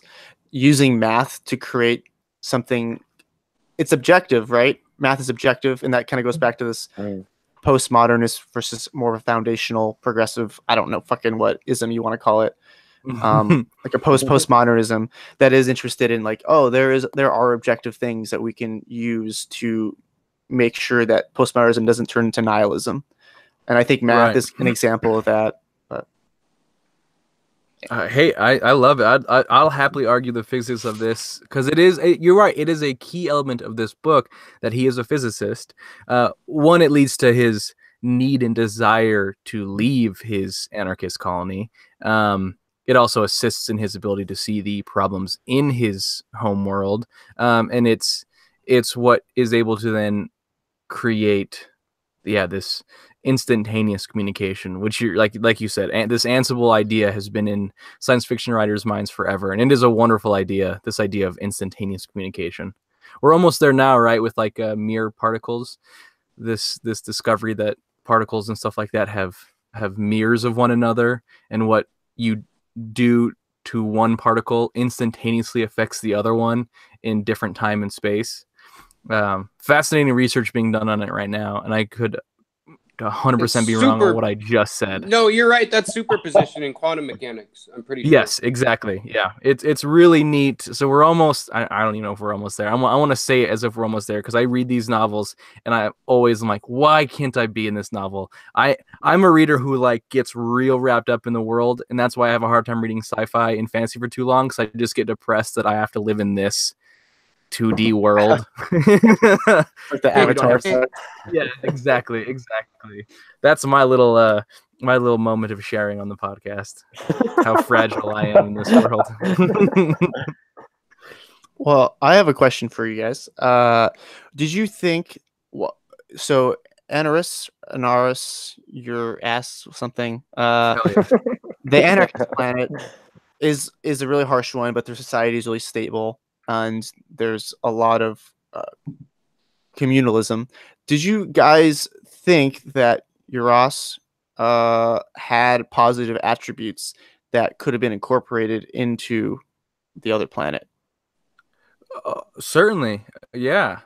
using math to create something. It's objective, right? Math is objective, and that kind of goes back to this postmodernist versus more of a foundational progressive. I don't know fucking what ism you want to call it. Like a postmodernism that is interested in like, oh, there are objective things that we can use to make sure that postmodernism doesn't turn into nihilism. And I think math is an example of that. Hey, I love it. I'll happily argue the physics of this because you're right. It is a key element of this book that he is a physicist. One, it leads to his need and desire to leave his anarchist colony. It also assists in his ability to see the problems in his home world. And it's what is able to then create, this instantaneous communication, which you're like you said, and this Ansible idea has been in science fiction writers' minds forever, and it is a wonderful idea. This idea of instantaneous communication. We're almost there now, right? With like mirror particles, this discovery that particles and stuff like that have mirrors of one another, and what you do to one particle instantaneously affects the other one in different time and space. Fascinating research being done on it right now, and I could 100% be wrong on what I just said. No, you're right. That's superposition in quantum mechanics. I'm pretty sure. Yes, exactly. Yeah, it's really neat. So we're almost. I don't even know if we're almost there. I want to say it as if we're almost there because I read these novels and I always am like, why can't I be in this novel? I'm a reader who like gets real wrapped up in the world, and that's why I have a hard time reading sci-fi and fantasy for too long because I just get depressed that I have to live in this 2D world. Like the Avatar. Yeah, exactly. That's my little moment of sharing on the podcast. How fragile I am in this world. Well, I have a question for you guys. Did you think so Anaris, your ass something. The anarchist planet is a really harsh one, but their society is really stable. And there's a lot of communalism. Did you guys think that Uros had positive attributes that could have been incorporated into the other planet? Certainly, yeah.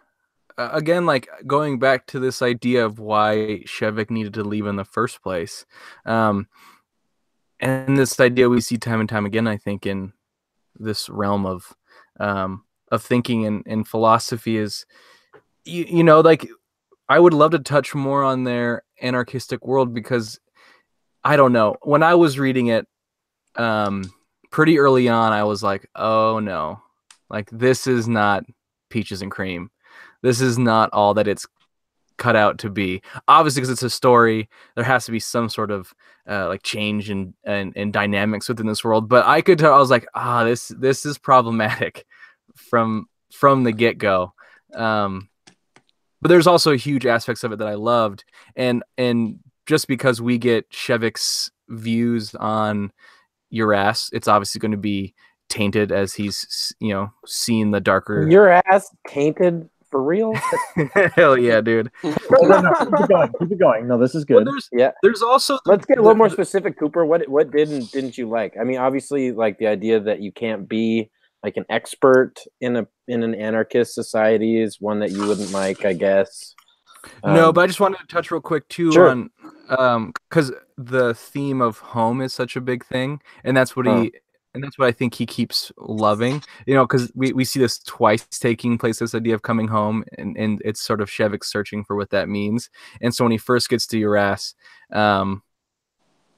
Again, like going back to this idea of why Shevik needed to leave in the first place, and this idea we see time and time again, I think, in this realm of thinking and philosophy is, you know, like I would love to touch more on their anarchistic world because I don't know. When I was reading it, pretty early on, I was like, oh no, like this is not peaches and cream. This is not all that it's cut out to be. Obviously, because it's a story, there has to be some sort of like change and dynamics within this world. But I could tell, I was like, this is problematic from the get-go. But there's also huge aspects of it that I loved, and just because we get Shevik's views on Uras, it's obviously going to be tainted as he's seen the darker. Uras tainted. For real? Hell yeah, dude. No, keep it going. No, this is good. Well, there's also let's get a little more specific, Cooper. What didn't you like? I mean, obviously, like the idea that you can't be like an expert in an anarchist society is one that you wouldn't like, I guess. No, but I just wanted to touch real quick too on because the theme of home is such a big thing, and that's what I think he keeps loving, because we see this twice taking place, this idea of coming home, and it's sort of Shevik searching for what that means. And so when he first gets to Uras,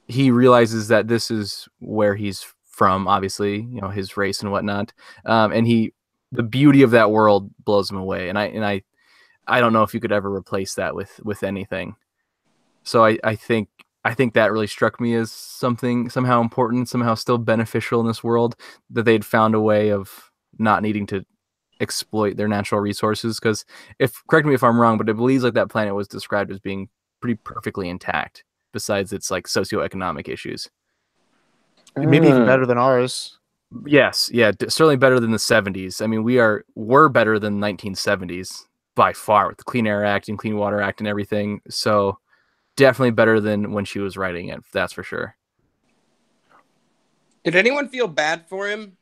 he realizes that this is where he's from, obviously, you know, his race and whatnot. And the beauty of that world blows him away. And I don't know if you could ever replace that with anything. So I think that really struck me as something somehow important, somehow still beneficial in this world, that they'd found a way of not needing to exploit their natural resources. Because correct me if I'm wrong, but I believe like that planet was described as being pretty perfectly intact, besides its like socioeconomic issues. Maybe even better than ours. Yes, yeah, certainly better than the 70s. I mean, we're better than 1970s by far with the Clean Air Act and Clean Water Act and everything. So definitely better than when she was writing it. That's for sure. Did anyone feel bad for him?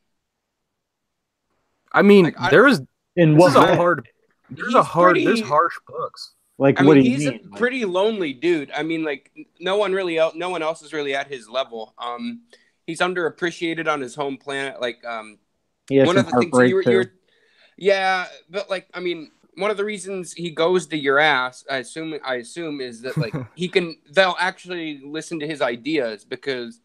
I mean, there's harsh books. Like, I what mean, do you he's mean? a pretty lonely dude. I mean, like, no one else is really at his level. He's underappreciated on his home planet. Like, He has one some of the things heartbreak too. yeah, but like, I mean, one of the reasons he goes to your ass, I assume, is that like they'll actually listen to his ideas because,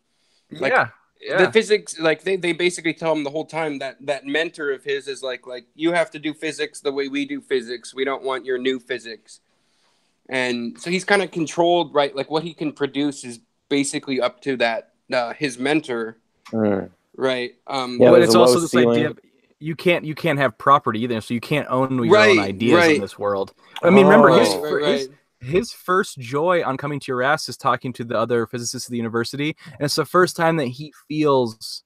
like, the physics, like they basically tell him the whole time that mentor of his is like you have to do physics the way we do physics. We don't want your new physics. And so he's kind of controlled, right? Like what he can produce is basically up to that his mentor, right? But it's also this idea of you can't have property either, so you can't own your own ideas in this world. I mean, remember his first joy on coming to your ass is talking to the other physicists of the university, and it's the first time that he feels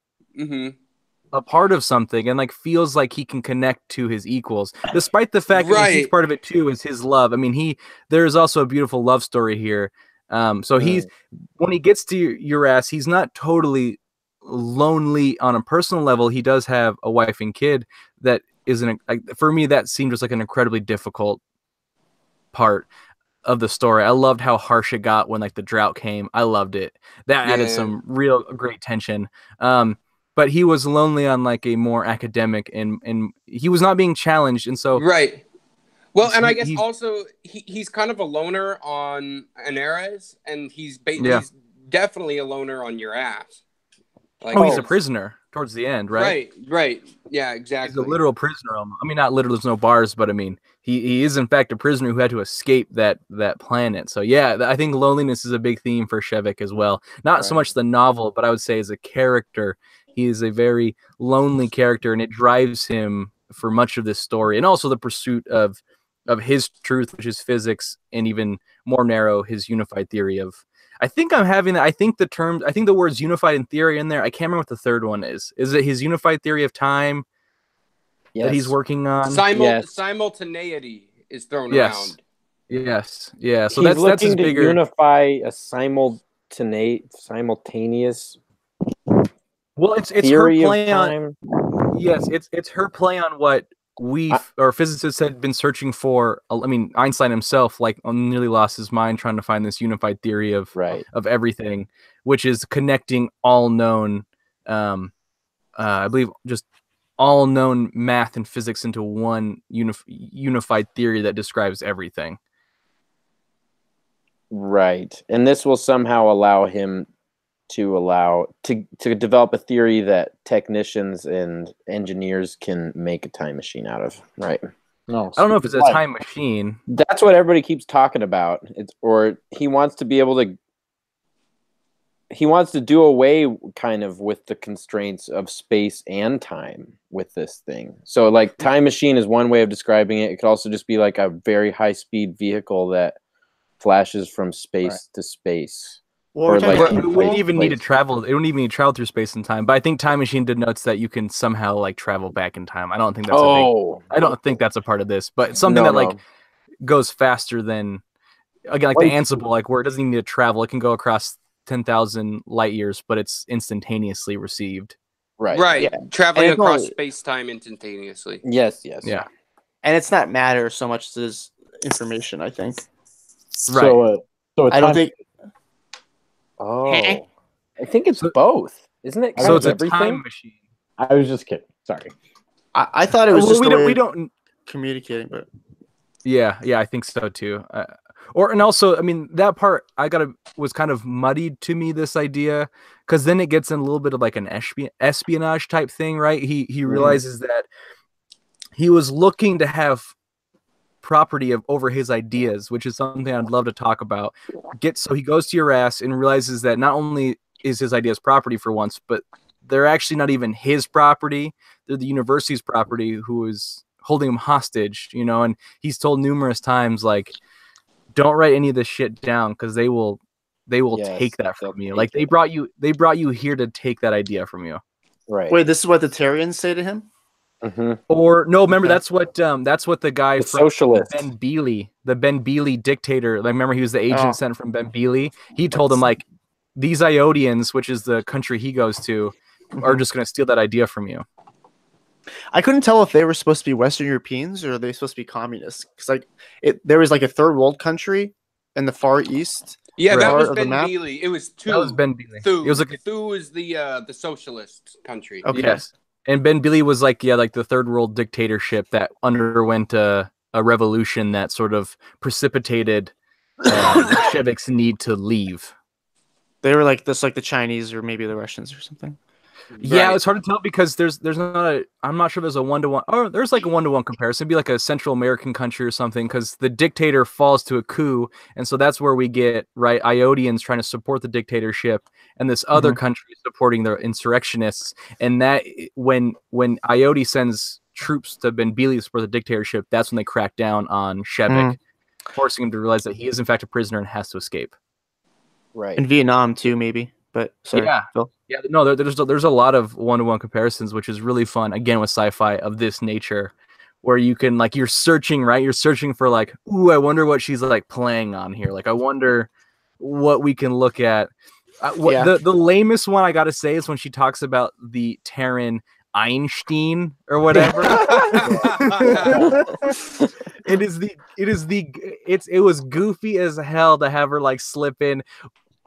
a part of something and like feels like he can connect to his equals, despite the fact that a huge part of it too is his love. I mean, there's also a beautiful love story here. So when he gets to your ass, he's not totally lonely on a personal level. He does have a wife and kid. That isn't for me. That seemed just like an incredibly difficult part of the story. I loved how harsh it got when like the drought came. I loved it. That added some real great tension. But he was lonely on like a more academic and he was not being challenged. And so well, and I guess also he's kind of a loner on Anares, and he's definitely a loner on your ass. Like, he's a prisoner towards the end, right? Right. Yeah, exactly. He's a literal prisoner. I mean, not literal. There's no bars, but I mean, he is in fact a prisoner who had to escape that planet. So yeah, I think loneliness is a big theme for Shevik as well. Not so much the novel, but I would say as a character, he is a very lonely character, and it drives him for much of this story, and also the pursuit of his truth, which is physics, and even more narrow, his unified theory of. I think the words unified and theory in there. I can't remember what the third one is. Is it his unified theory of time that he's working on? Simultaneity is thrown around. Yes. Yeah. So he's that's his looking to bigger unify a simultaneous. Well, it's her play on. Yes, it's her play on what our physicists had been searching for. I mean, Einstein himself nearly lost his mind trying to find this unified theory of everything, which is connecting all known, I believe, just all known math and physics into one unified theory that describes everything. Right, and this will somehow allow him to develop a theory that technicians and engineers can make a time machine out of. Right. No, I don't know if it's a time machine. That's what everybody keeps talking about. Or he wants to be able to. He wants to do away kind of with the constraints of space and time with this thing. So like time machine is one way of describing it. It could also just be like a very high speed vehicle that flashes from space to space. Well, it wouldn't even need to travel. It wouldn't even need to travel through space and time. But I think time machine denotes that you can somehow like travel back in time. I don't think that's I don't think that's a part of this. But something that goes faster than the Ansible, like where it doesn't even need to travel. It can go across 10,000 light years, but it's instantaneously received. Right. Yeah. Traveling across space-time instantaneously. Yes. Yeah. And it's not matter so much as information, I think. Right. So I don't think. Oh, I think it's both, isn't it? So it's a time machine. I was just kidding. Sorry. I thought it was just we don't communicating, but yeah, I think so too. And also, I mean, that part was kind of muddied to me, this idea, because then it gets in a little bit of like an espionage type thing, right? He realizes that he was looking to have property over his ideas, which is something I'd love to talk about. So he goes to Urass and realizes that not only is his ideas property for once, but they're actually not even his property. They're the university's property, who is holding him hostage, and he's told numerous times, like, don't write any of this shit down, because they will take that from you. Like, they brought you here to take that idea from you. Right. Wait, this is what the Terrians say to him? Mm-hmm. Or no, remember that's what the guy from socialist Ben Beely, the Ben Beely dictator. Like, remember he was the agent sent from Ben Beely. He told him, like, these Iodians, which is the country he goes to, are just going to steal that idea from you. I couldn't tell if they were supposed to be Western Europeans or are they supposed to be communists, because there was like a third world country in the Far East. Yeah, that was Ben Beely. It was two. That was Ben Beely. Thu. It was like Thu is the socialist country. Okay. Yes, and Ben Beely was like the third world dictatorship that underwent a revolution that sort of precipitated Bolsheviks' need to leave. They were like this, like the Chinese or maybe the Russians or something. Yeah, it's hard to tell because there's not I'm not sure there's a 1-to-1. Oh, there's like a 1-to-1 comparison. It'd be like a Central American country or something, because the dictator falls to a coup, and so that's where we get Iodians trying to support the dictatorship, and this other country supporting the insurrectionists. And that when Iodi sends troops to Ben Beely to support the dictatorship, that's when they crack down on Shevik, forcing him to realize that he is in fact a prisoner and has to escape. Right. In Vietnam too, maybe. But sorry, Phil. Yeah, no, there's a lot of 1-to-1 comparisons, which is really fun. Again, with sci-fi of this nature, where you can you're searching, right? You're searching for ooh, I wonder what she's playing on here. Like, I wonder what we can look at. The lamest one I gotta say is when she talks about the Terran Einstein or whatever. It was goofy as hell to have her slip in.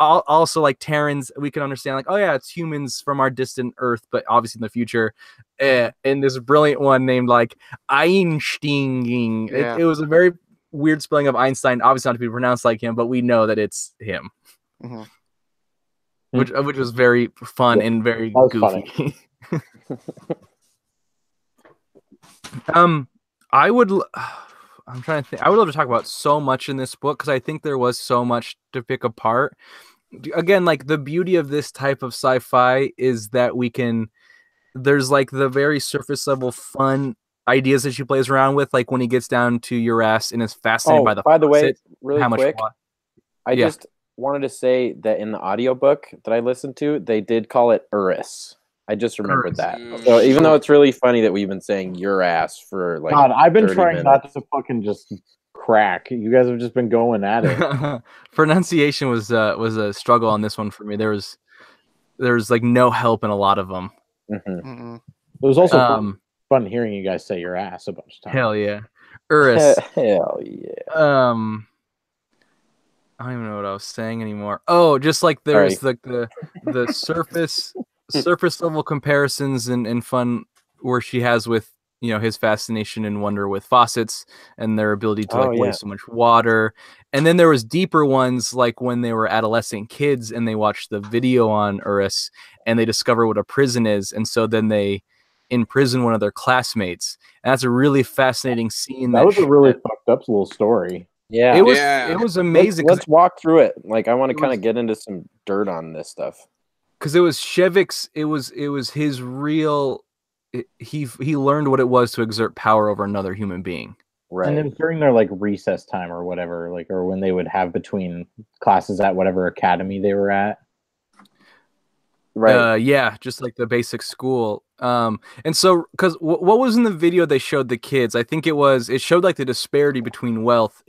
Also, Terrans, we can understand, oh yeah, it's humans from our distant Earth, but obviously in the future. And this brilliant one named Einstein. Yeah. It was a very weird spelling of Einstein, obviously not to be pronounced like him, but we know that it's him. Which was very fun and very goofy. I'm trying to think. I would love to talk about so much in this book, because I think there was so much to pick apart. Again, the beauty of this type of sci-fi is that there's the very surface level fun ideas that she plays around with, when he gets down to Urass and is fascinated by the by the way, really how quick, much just wanted to say that in the audiobook that I listened to, they did call it Urus. I just remembered that. So even though it's really funny that we've been saying your ass for God, I've been trying 30 not to fucking just crack. You guys have just been going at it. Pronunciation was a struggle on this one for me. There was no help in a lot of them. It was also fun hearing you guys say your ass a bunch of times. Hell yeah, Urus. Hell yeah. I don't even know what I was saying anymore. Oh, just there's the surface level comparisons and fun where she has with his fascination and wonder with faucets and their ability to waste so much water. And then there was deeper ones, when they were adolescent kids and they watched the video on Urus and they discover what a prison is, and so then they imprison one of their classmates. And that's a really fascinating scene. That was a really fucked up little story. Yeah, it was amazing. Let's walk through it. I want to kind of get into some dirt on this stuff. Because it was Shevik's, it was his real. He learned what it was to exert power over another human being. Right. And then during their recess time or whatever, or when they would have between classes at whatever academy they were at. Right. Yeah, just the basic school. And so, because what was in the video they showed the kids? I think it showed the disparity between wealth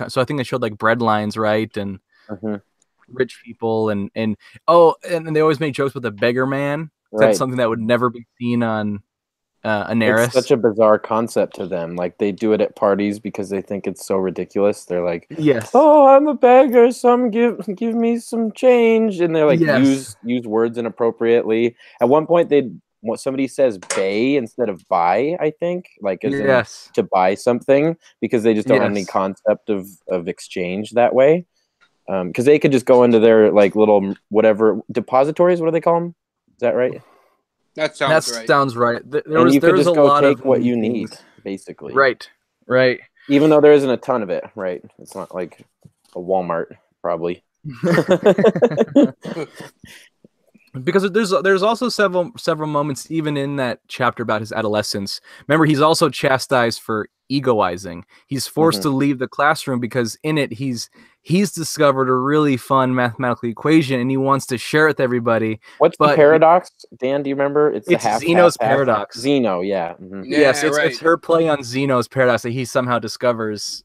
so I think they showed bread lines, right, and rich people, and they always make jokes with the beggar man. Right. That's something that would never be seen on Anaris. It's such a bizarre concept to them. They do it at parties because they think it's so ridiculous. They're like, yes, oh, I'm a beggar, some give me some change, and they're yes. use words inappropriately. At one point, they somebody says "bay" instead of "buy." I think, like, as in to buy something, because they just don't have any concept of exchange that way. Because they could just go into their like little whatever depositories. What do they call them? Is that right? That sounds right. Sounds right. You could just go take what you need, basically. Right. Even though there isn't a ton of it, right? It's not like a Walmart, probably. Because there's also several moments even in that chapter about his adolescence. Remember, he's also chastised for egoizing. He's forced to leave the classroom because in it he's discovered a really fun mathematical equation and he wants to share it with everybody. What's the paradox, Dan? Do you remember? It's the Zeno's paradox. Zeno, yeah. Yes, it's her play on Zeno's paradox that he somehow discovers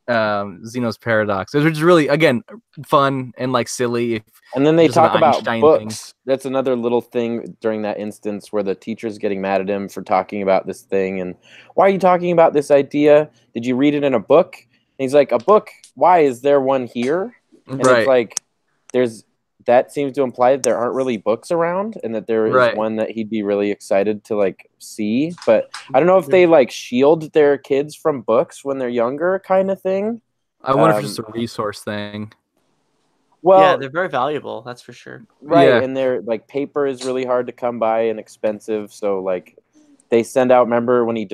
Zeno's paradox, which is really, again, fun and like silly. And then they talk about books. That's another little thing during that instance where the teacher's getting mad at him for talking about this thing. And why are you talking about this idea? Did you read it in a book? And he's like, a book? Why is there one here? And it's like, that seems to imply that there aren't really books around and that there is one that he'd be really excited to like see. But I don't know if they like shield their kids from books when they're younger kind of thing. I wonder if it's just a resource thing. Well, yeah, they're very valuable. That's for sure. Right. Yeah. And they're like, paper is really hard to come by and expensive. So like they send out, remember when he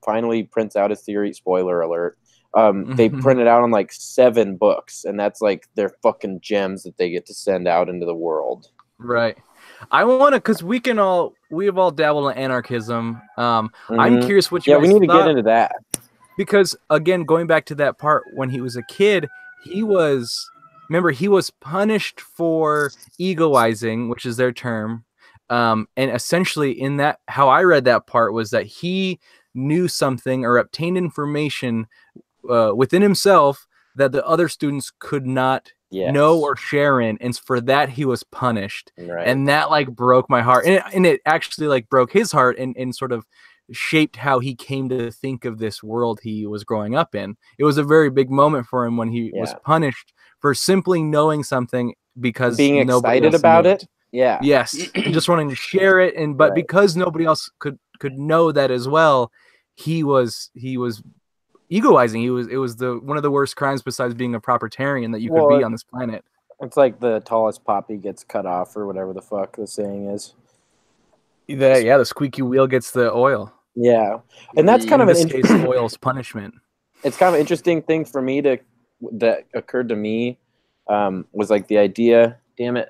finally prints out his theory, spoiler alert, they print it out on like 7 books, and that's like their fucking gems that they get to send out into the world. Right. I want to, because we have all dabbled in anarchism. I'm curious what you guys we need to thought, get into that. Because again, going back to that part when he was a kid, he was punished for egoizing, which is their term. And essentially in that, how I read that part was that he knew something or obtained information within himself that the other students could not know or share in, and for that he was punished. And that like broke my heart, and it actually like broke his heart and sort of shaped how he came to think of this world he was growing up in. It was a very big moment for him when he was punished for simply knowing something, because being excited about it. Yes, just wanting to share it, and but because nobody else could know that as well, he was egoizing. It was one of the worst crimes besides being a propertarian that you could be on this planet. It's like the tallest poppy gets cut off, or whatever the fuck the saying is. The squeaky wheel gets the oil. Yeah, and that's kind of in this case, oil's punishment. It's kind of an interesting thing for me that occurred to me was like the idea, damn it,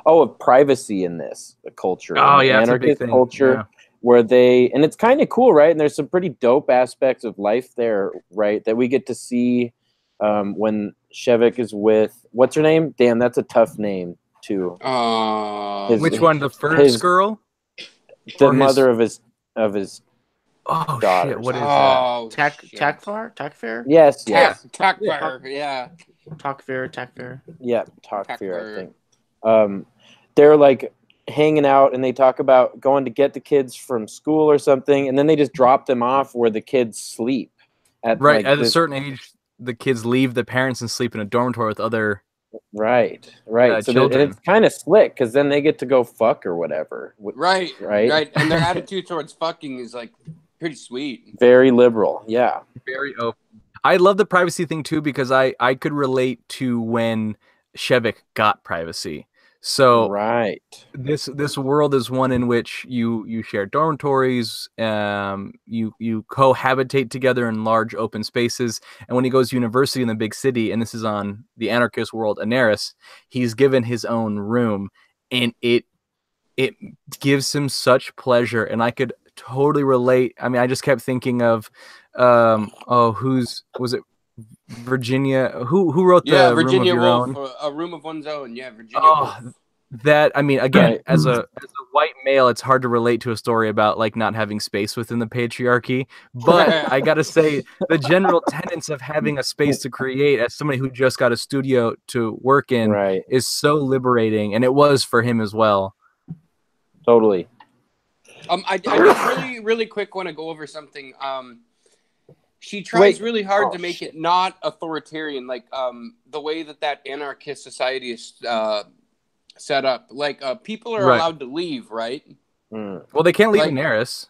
of privacy in this culture. Oh yeah, anarchist culture. Where and it's kind of cool, right? And there's some pretty dope aspects of life there, right? That we get to see when Shevik is with, what's her name? Damn, that's a tough name too. Which one? The first girl? The mother of his daughters. Shit, what is that? Takfir? Yes. Takfir, yeah. Takfir. Yeah, Takfir, I think. They're like hanging out, and they talk about going to get the kids from school or something, and then they just drop them off where the kids sleep. At a certain age, the kids leave the parents and sleep in a dormitory with other right. So children. And it's kind of slick because then they get to go fuck or whatever. Right. And their attitude towards fucking is like pretty sweet. Very liberal. Yeah. Very open. I love the privacy thing too, because I could relate to when Shevik got privacy. So this world is one in which you share dormitories, you cohabitate together in large open spaces. And when he goes to university in the big city, and this is on the anarchist world Anaris, he's given his own room, and it gives him such pleasure. And I could totally relate. I mean, I just kept thinking of was it Virginia? Who wrote the Virginia Room of Your Woolf, Own? A Room of One's Own. Yeah, Virginia Woolf. That, I mean, again, as a white male, it's hard to relate to a story about like not having space within the patriarchy. But I gotta say, the general tenets of having a space to create, as somebody who just got a studio to work in, is so liberating, and it was for him as well. Totally. I just really quick want to go over something. She tries really hard to make it not authoritarian, like the way that anarchist society is set up. Like people are allowed to leave, right? Well, they can't leave Daenerys.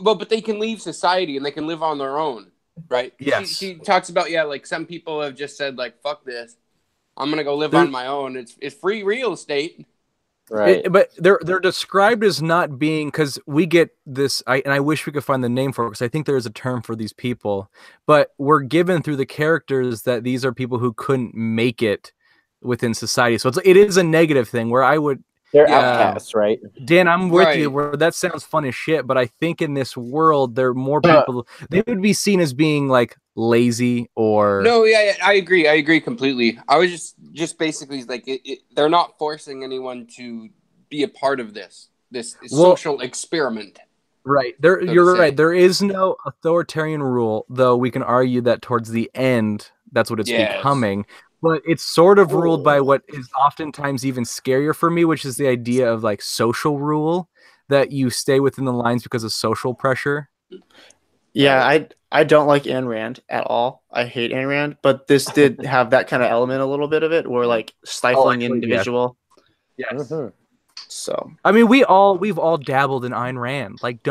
But they can leave society and they can live on their own, right? Yes. She talks about like some people have just said like, fuck this, I'm gonna go live on my own. It's free real estate. Right. But they're described as not being, because we get this, and I wish we could find the name for it, because I think there is a term for these people, but we're given through the characters that these are people who couldn't make it within society. So it is a negative thing where they're outcasts, right? Dan, I'm with you where that sounds fun as shit, but I think in this world there are more people, they would be seen as being like lazy or... No, yeah, I agree completely. I was just basically like, they're not forcing anyone to be a part of this social experiment. Right. You're right. There is no authoritarian rule, though we can argue that towards the end, that's what it's becoming. But it's sort of ruled by what is oftentimes even scarier for me, which is the idea of like social rule, that you stay within the lines because of social pressure. Yeah, I don't like Ayn Rand at all. I hate Ayn Rand, but this did have that kind of element, a little bit of it, where like stifling individual. Yes. So I mean, we've all dabbled in Ayn Rand. Like,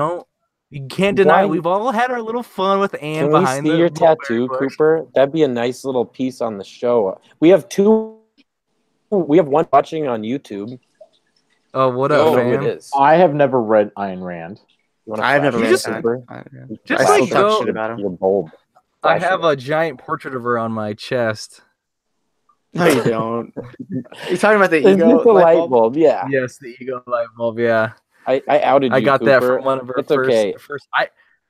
you can't deny it. We've all had our little fun with Anne behind the... Can we see your tattoo, Cooper? That'd be a nice little piece on the show. We have one watching on YouTube. Oh, what up, fam? It is. I have never read Ayn Rand. I've never read it. Just like talk shit about her. You're bold. I have a giant portrait of her on my chest. No, you don't. You're talking about the ego light bulb? Yeah. Yes, the ego light bulb. Yeah. I outed you. I got Cooper. that from one of her first.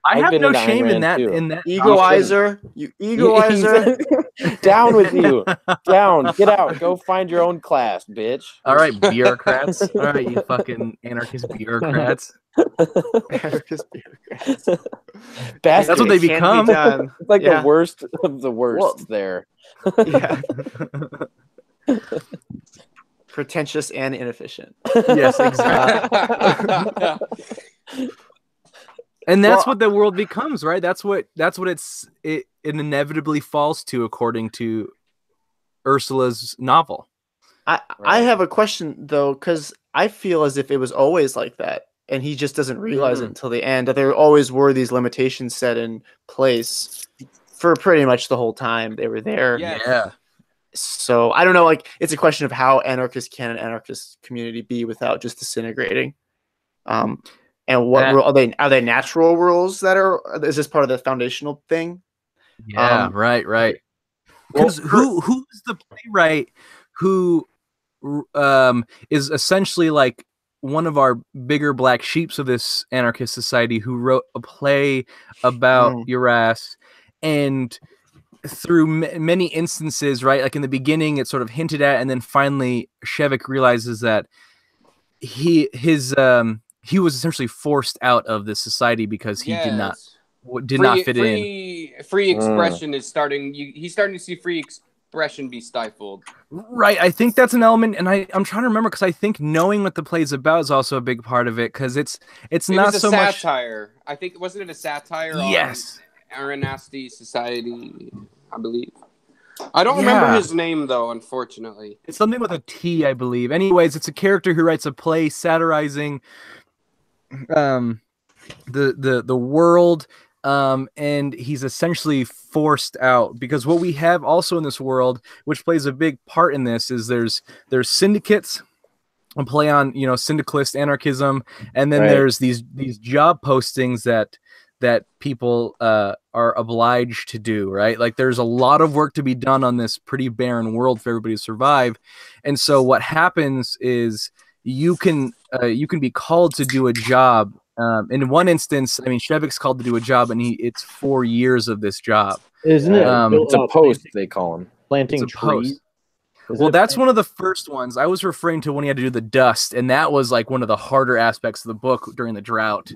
I have no shame in that. Egoizer, you egoizer. Down with you. Down. Get out. Go find your own class, bitch. All right, bureaucrats. All right, you fucking anarchist bureaucrats. Anarchist bureaucrats. That's what they become. It's like the worst of the worst there. Yeah. Pretentious and inefficient. Yes, exactly. And that's what the world becomes, right? That's what it inevitably falls to, according to Ursula's novel. I have a question though, because I feel as if it was always like that, and he just doesn't realize it until the end. That there always were these limitations set in place for pretty much the whole time they were there. Yeah. So I don't know. Like, it's a question of how anarchist can an anarchist community be without just disintegrating. And what are they natural rules that is this part of the foundational thing? Yeah, right. Because who's the playwright who is essentially like one of our bigger black sheeps of this anarchist society, who wrote a play about Uras, and through many instances, right? Like in the beginning, it's sort of hinted at, and then finally Shevik realizes that he was essentially forced out of this society because he did not fit in. Free expression is starting. He's starting to see free expression be stifled. Right. I think that's an element, and I'm trying to remember, because I think knowing what the play's about is also a big part of it, because it not was so much satire. I think wasn't it a satire? Yes. On Aronasti society, I believe. I don't remember his name though, unfortunately. It's something with a T, I believe. Anyways, it's a character who writes a play satirizing the world, and he's essentially forced out, because what we have also in this world, which plays a big part in this, is there's syndicates, a play on syndicalist anarchism, and then there's these job postings that people are obliged to do, right? Like, there's a lot of work to be done on this pretty barren world for everybody to survive. And so what happens is you can be called to do a job. In one instance, I mean, Shevik's called to do a job, and it's 4 years of this job. Isn't it? It's a post, they call him. Planting trees. Well, that's one of the first ones. I was referring to when he had to do the dust, and that was like one of the harder aspects of the book during the drought,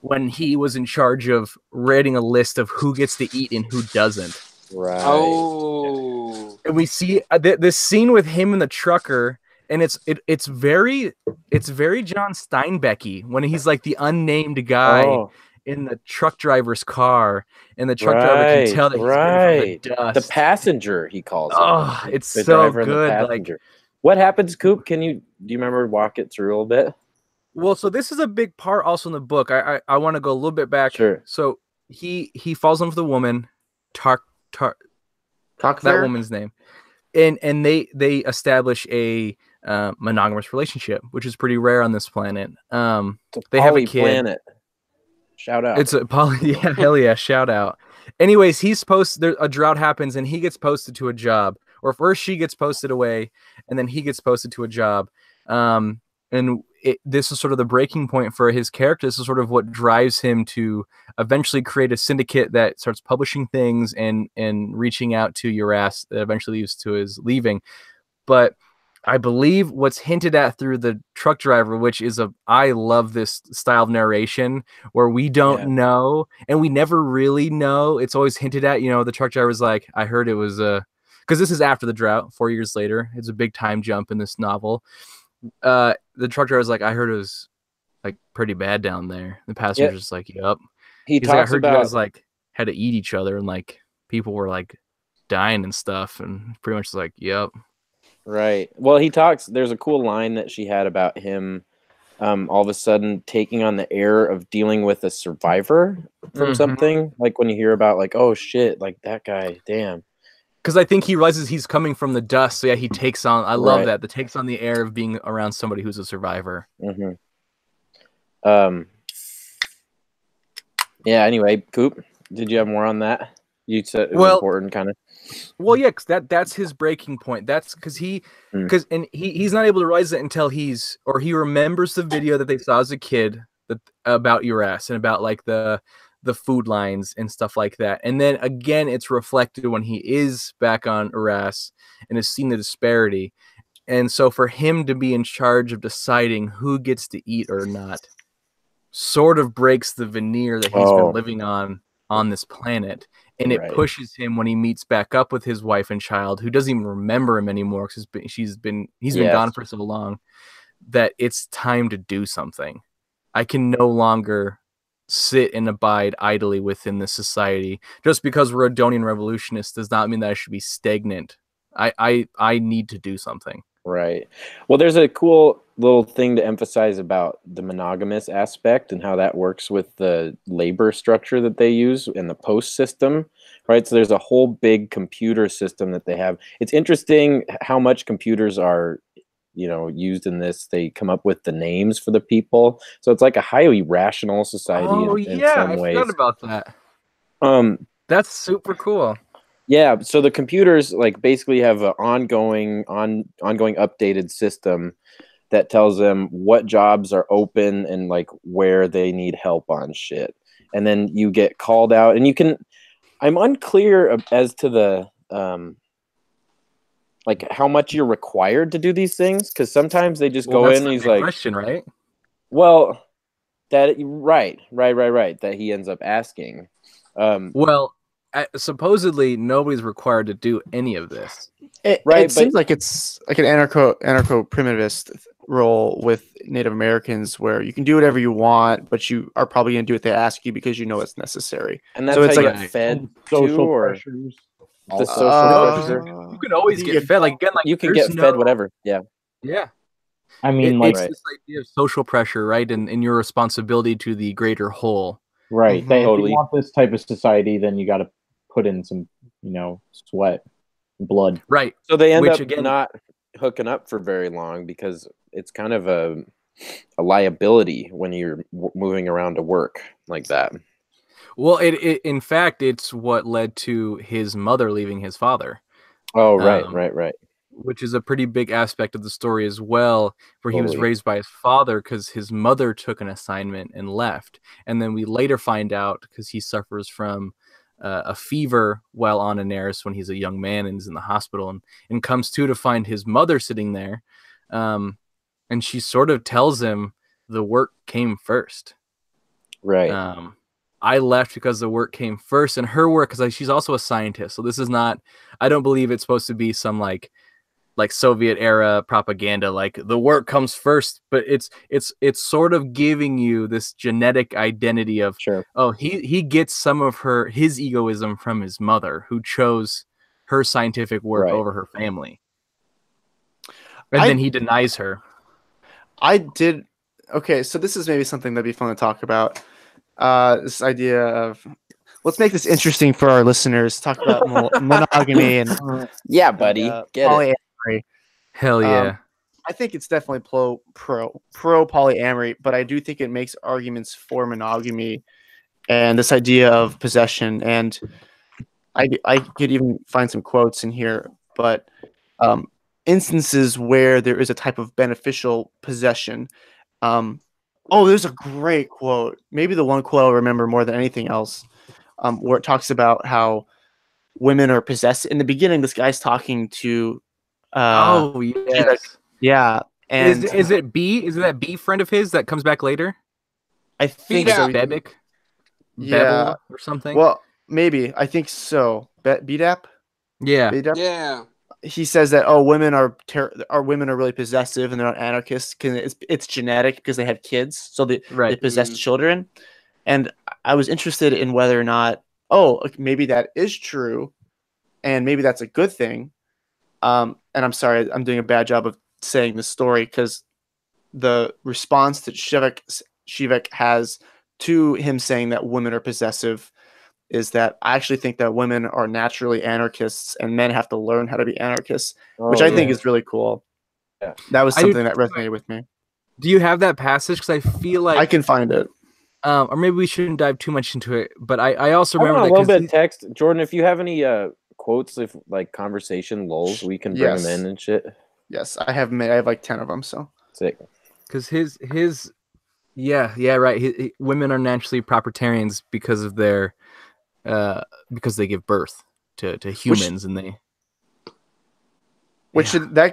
when he was in charge of writing a list of who gets to eat and who doesn't. Right. Oh. And we see this scene with him and the trucker, and it's very John Steinbeck-y, when he's like the unnamed guy in the truck driver's car, and the truck driver can tell that he's ready for the dust. The passenger, he calls it. Oh, it's the so good. Like, what happens, Coop? Do you remember walk it through a little bit? Well, so this is a big part also in the book. I want to go a little bit back. Sure. So he falls in love with a woman, that woman's name, and they establish a monogamous relationship, which is pretty rare on this planet. They have a kid. Planet. Shout out. It's a poly. Yeah, hell yeah, shout out. Anyways, a drought happens and he gets posted to a job, or first she gets posted away, and then he gets posted to a job. And this is sort of the breaking point for his character. This is sort of what drives him to eventually create a syndicate that starts publishing things and reaching out to Uras, that eventually leads to his leaving. But I believe what's hinted at through the truck driver, which is I love this style of narration where we don't know and we never really know. It's always hinted at, the truck driver's like, I heard it was because this is after the drought, 4 years later. It's a big time jump in this novel. The truck driver's like, I heard it was like pretty bad down there. The passenger's just like, yep. He's like, I heard you guys like had to eat each other and like people were like dying and stuff, and pretty much like, yep. Right. Well, there's a cool line that she had about him all of a sudden taking on the air of dealing with a survivor from something. Like when you hear about like, oh shit, like that guy, damn. Because I think he realizes he's coming from the dust. So yeah, he takes on, I love that takes on the air of being around somebody who's a survivor. Yeah, anyway, Coop, did you have more on that? You said it was important kind of. Well, yeah, because that's his breaking point. That's because he's not able to realize it until he remembers the video that they saw as a kid about Uras and about like the food lines and stuff like that. And then again, it's reflected when he is back on Uras and has seen the disparity. And so for him to be in charge of deciding who gets to eat or not sort of breaks the veneer that he's been living on this planet. And it pushes him when he meets back up with his wife and child, who doesn't even remember him anymore because he's been gone for so long, that it's time to do something. I can no longer sit and abide idly within this society. Just because we're Adonian revolutionists does not mean that I should be stagnant. I need to do something. Right. Well, there's a cool little thing to emphasize about the monogamous aspect and how that works with the labor structure that they use in the post system, right? So there's a whole big computer system that they have. It's interesting how much computers are, used in this. They come up with the names for the people. So it's like a highly rational society in some ways. I forgot about that. That's super cool. Yeah, so the computers like basically have an ongoing updated system that tells them what jobs are open and like where they need help on shit. And then you get called out and I'm unclear as to the like how much you're required to do these things, because sometimes they just go in and he's like question, right? Well, that that he ends up asking. Supposedly nobody's required to do any of this. It seems like it's like an anarcho-primitivist role with Native Americans where you can do whatever you want, but you are probably going to do what they ask you because you know it's necessary. And that's how you get fed social pressures. The social pressure. You can always get fed. Like again, like you can get fed whatever. Yeah. Yeah. I mean, it's this idea of social pressure, right? And your responsibility to the greater whole. Right. If you want this type of society, then you got to put in some, sweat, blood. Right. So they end up not hooking up for very long because it's kind of a liability when you're moving around to work like that. Well, in fact, it's what led to his mother leaving his father. Oh, right. Which is a pretty big aspect of the story as well, where he was raised by his father because his mother took an assignment and left. And then we later find out, because he suffers from a fever while on Inaris when he's a young man and is in the hospital, and comes to find his mother sitting there. And she sort of tells him the work came first. Right. I left because the work came first, and her work, because she's also a scientist. So this is not, I don't believe it's supposed to be some like Soviet era propaganda, like the work comes first, but it's sort of giving you this genetic identity of, he gets some of his egoism from his mother, who chose her scientific work over her family. And then he denies her. I did Okay, so this is maybe something that'd be fun to talk about. This idea of let's make this interesting for our listeners. Talk about monogamy and Yeah, buddy, get it. polyamory. Hell yeah. I think it's definitely pro polyamory, but I do think it makes arguments for monogamy and this idea of possession. And I could even find some quotes in here, but instances where there is a type of beneficial possession. There's a great quote. Maybe the one quote I'll remember more than anything else, where it talks about how women are possessed. In the beginning, this guy's talking to. Yes. Yeah. And is it B? Is it that B friend of his that comes back later? I think so. Bebic? Yeah. Bevel or something? Well, maybe. I think so. BDAP? Yeah. BDAP? Yeah. He says that women are really possessive and they're not anarchists because it's genetic because they have kids, so they possess children. And I was interested in whether or not maybe that is true, and maybe that's a good thing. And I'm sorry, I'm doing a bad job of saying the story because the response that Shivak has to him saying that women are possessive is that I actually think that women are naturally anarchists and men have to learn how to be anarchists, which I think is really cool. Yeah. That was something that resonated with me. Do you have that passage? Because I feel like I can find it. Or maybe we shouldn't dive too much into it, but I also remember a little bit of text. Jordan, if you have any quotes, if like conversation lulls, we can bring them in and shit. Yes, I have like 10 of them, so. Sick. Because his right. Women are naturally propertarians because of their because they give birth to humans, that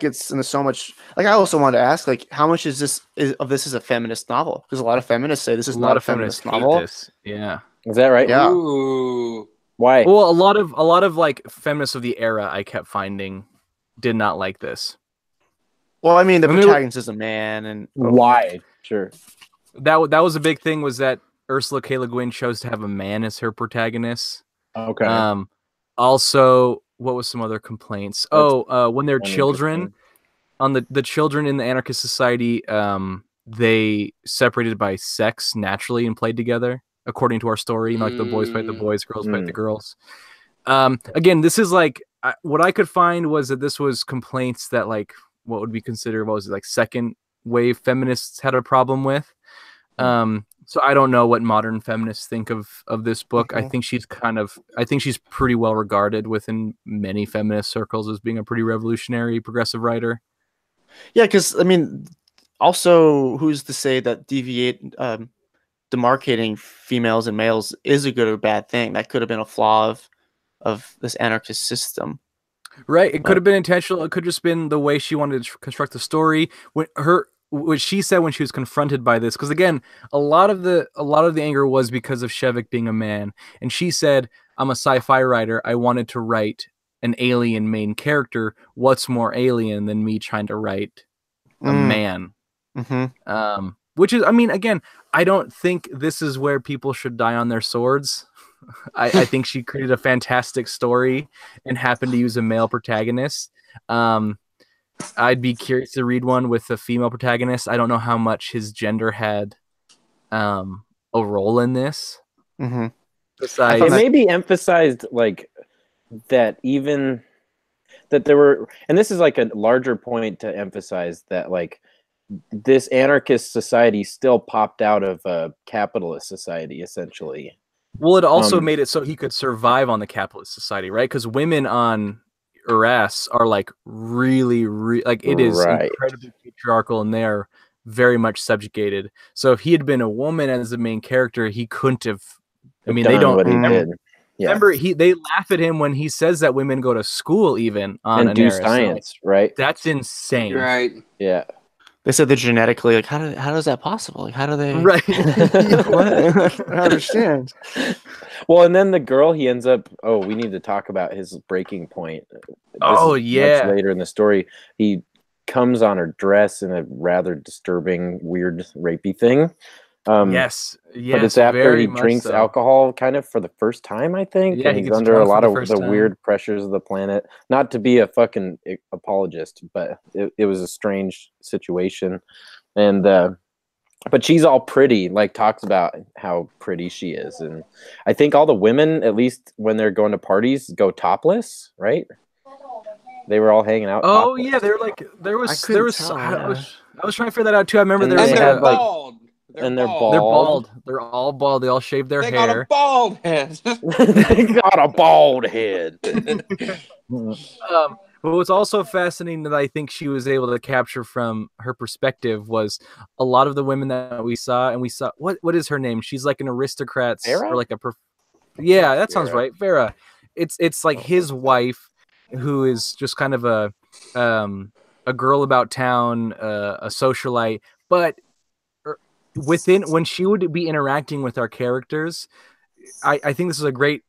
gets into so much. Like, I also wanted to ask, like, how much is this a feminist novel? Because a lot of feminists say this is not a feminist novel. Yeah, is that right? Yeah. Ooh. Why? Well, a lot of like feminists of the era I kept finding did not like this. Well, I mean, the protagonist is a man, and why? Sure. That was a big thing, was that Ursula Le Guin chose to have a man as her protagonist. Okay. Also, what was some other complaints? When they're children, on the children in the anarchist society, they separated by sex naturally and played together according to our story. Like the boys fight the boys, girls fight the girls. Again, this is like what I could find was that this was complaints that like what would be considered like second wave feminists had a problem with. So I don't know what modern feminists think of this book. I think she's pretty well regarded within many feminist circles as being a pretty revolutionary progressive writer. Yeah, because I mean, also, who's to say that demarcating females and males is a good or bad thing? That could have been a flaw of this anarchist system. Right. It could have been intentional. It could have just been the way she wanted to construct the story. What she said when she was confronted by this, because again, a lot of the anger was because of Shevik being a man, and she said, "I'm a sci-fi writer. I wanted to write an alien main character. What's more alien than me trying to write a man?" Which is, I mean, again, I don't think this is where people should die on their swords. I think she created a fantastic story and happened to use a male protagonist. I'd be curious to read one with a female protagonist. I don't know how much his gender had a role in this. Besides, it may be emphasized like that, even that there were, and this is like a larger point to emphasize that like this anarchist society still popped out of a capitalist society, essentially. Well, it also made it so he could survive on the capitalist society, right? Because women on Ures are like really like it is incredibly patriarchal, and they are very much subjugated. So if he had been a woman as the main character, he couldn't have. I mean, they don't. What he did. Yeah. Remember, they laugh at him when he says that women go to school even on and do science, right? That's insane, right? Yeah. They said they're genetically like, how is that possible? Like, how do they? Right. I don't understand. Well, and then the girl, he ends up. Oh, we need to talk about his breaking point. Much later in the story, he comes on her dress in a rather disturbing, weird, rapey thing. Yes, but it's after he drinks alcohol, kind of for the first time, I think. Yeah, and he's under a lot of the weird pressures of the planet. Not to be a fucking apologist, but it was a strange situation. And But she's all pretty, like talks about how pretty she is, and I think all the women, at least when they're going to parties, go topless, right? They were all hanging out. Oh topless. yeah, they're like there was Tell, I was trying to figure that out too. I remember And there they was And like they're have, like- bald. and they're they're bald. bald. They're all bald. They all shave their They got a hair. bald head. They got a bald head. But what's also fascinating that I think she was able to capture from her perspective was a lot of the women that we saw, and we saw what is her name? She's like an aristocrat Vera? or like yeah, that sounds Vera. right, Vera. It's like his wife, who is just kind of a girl about town, a socialite, but when she would be interacting with our characters, I think this is a great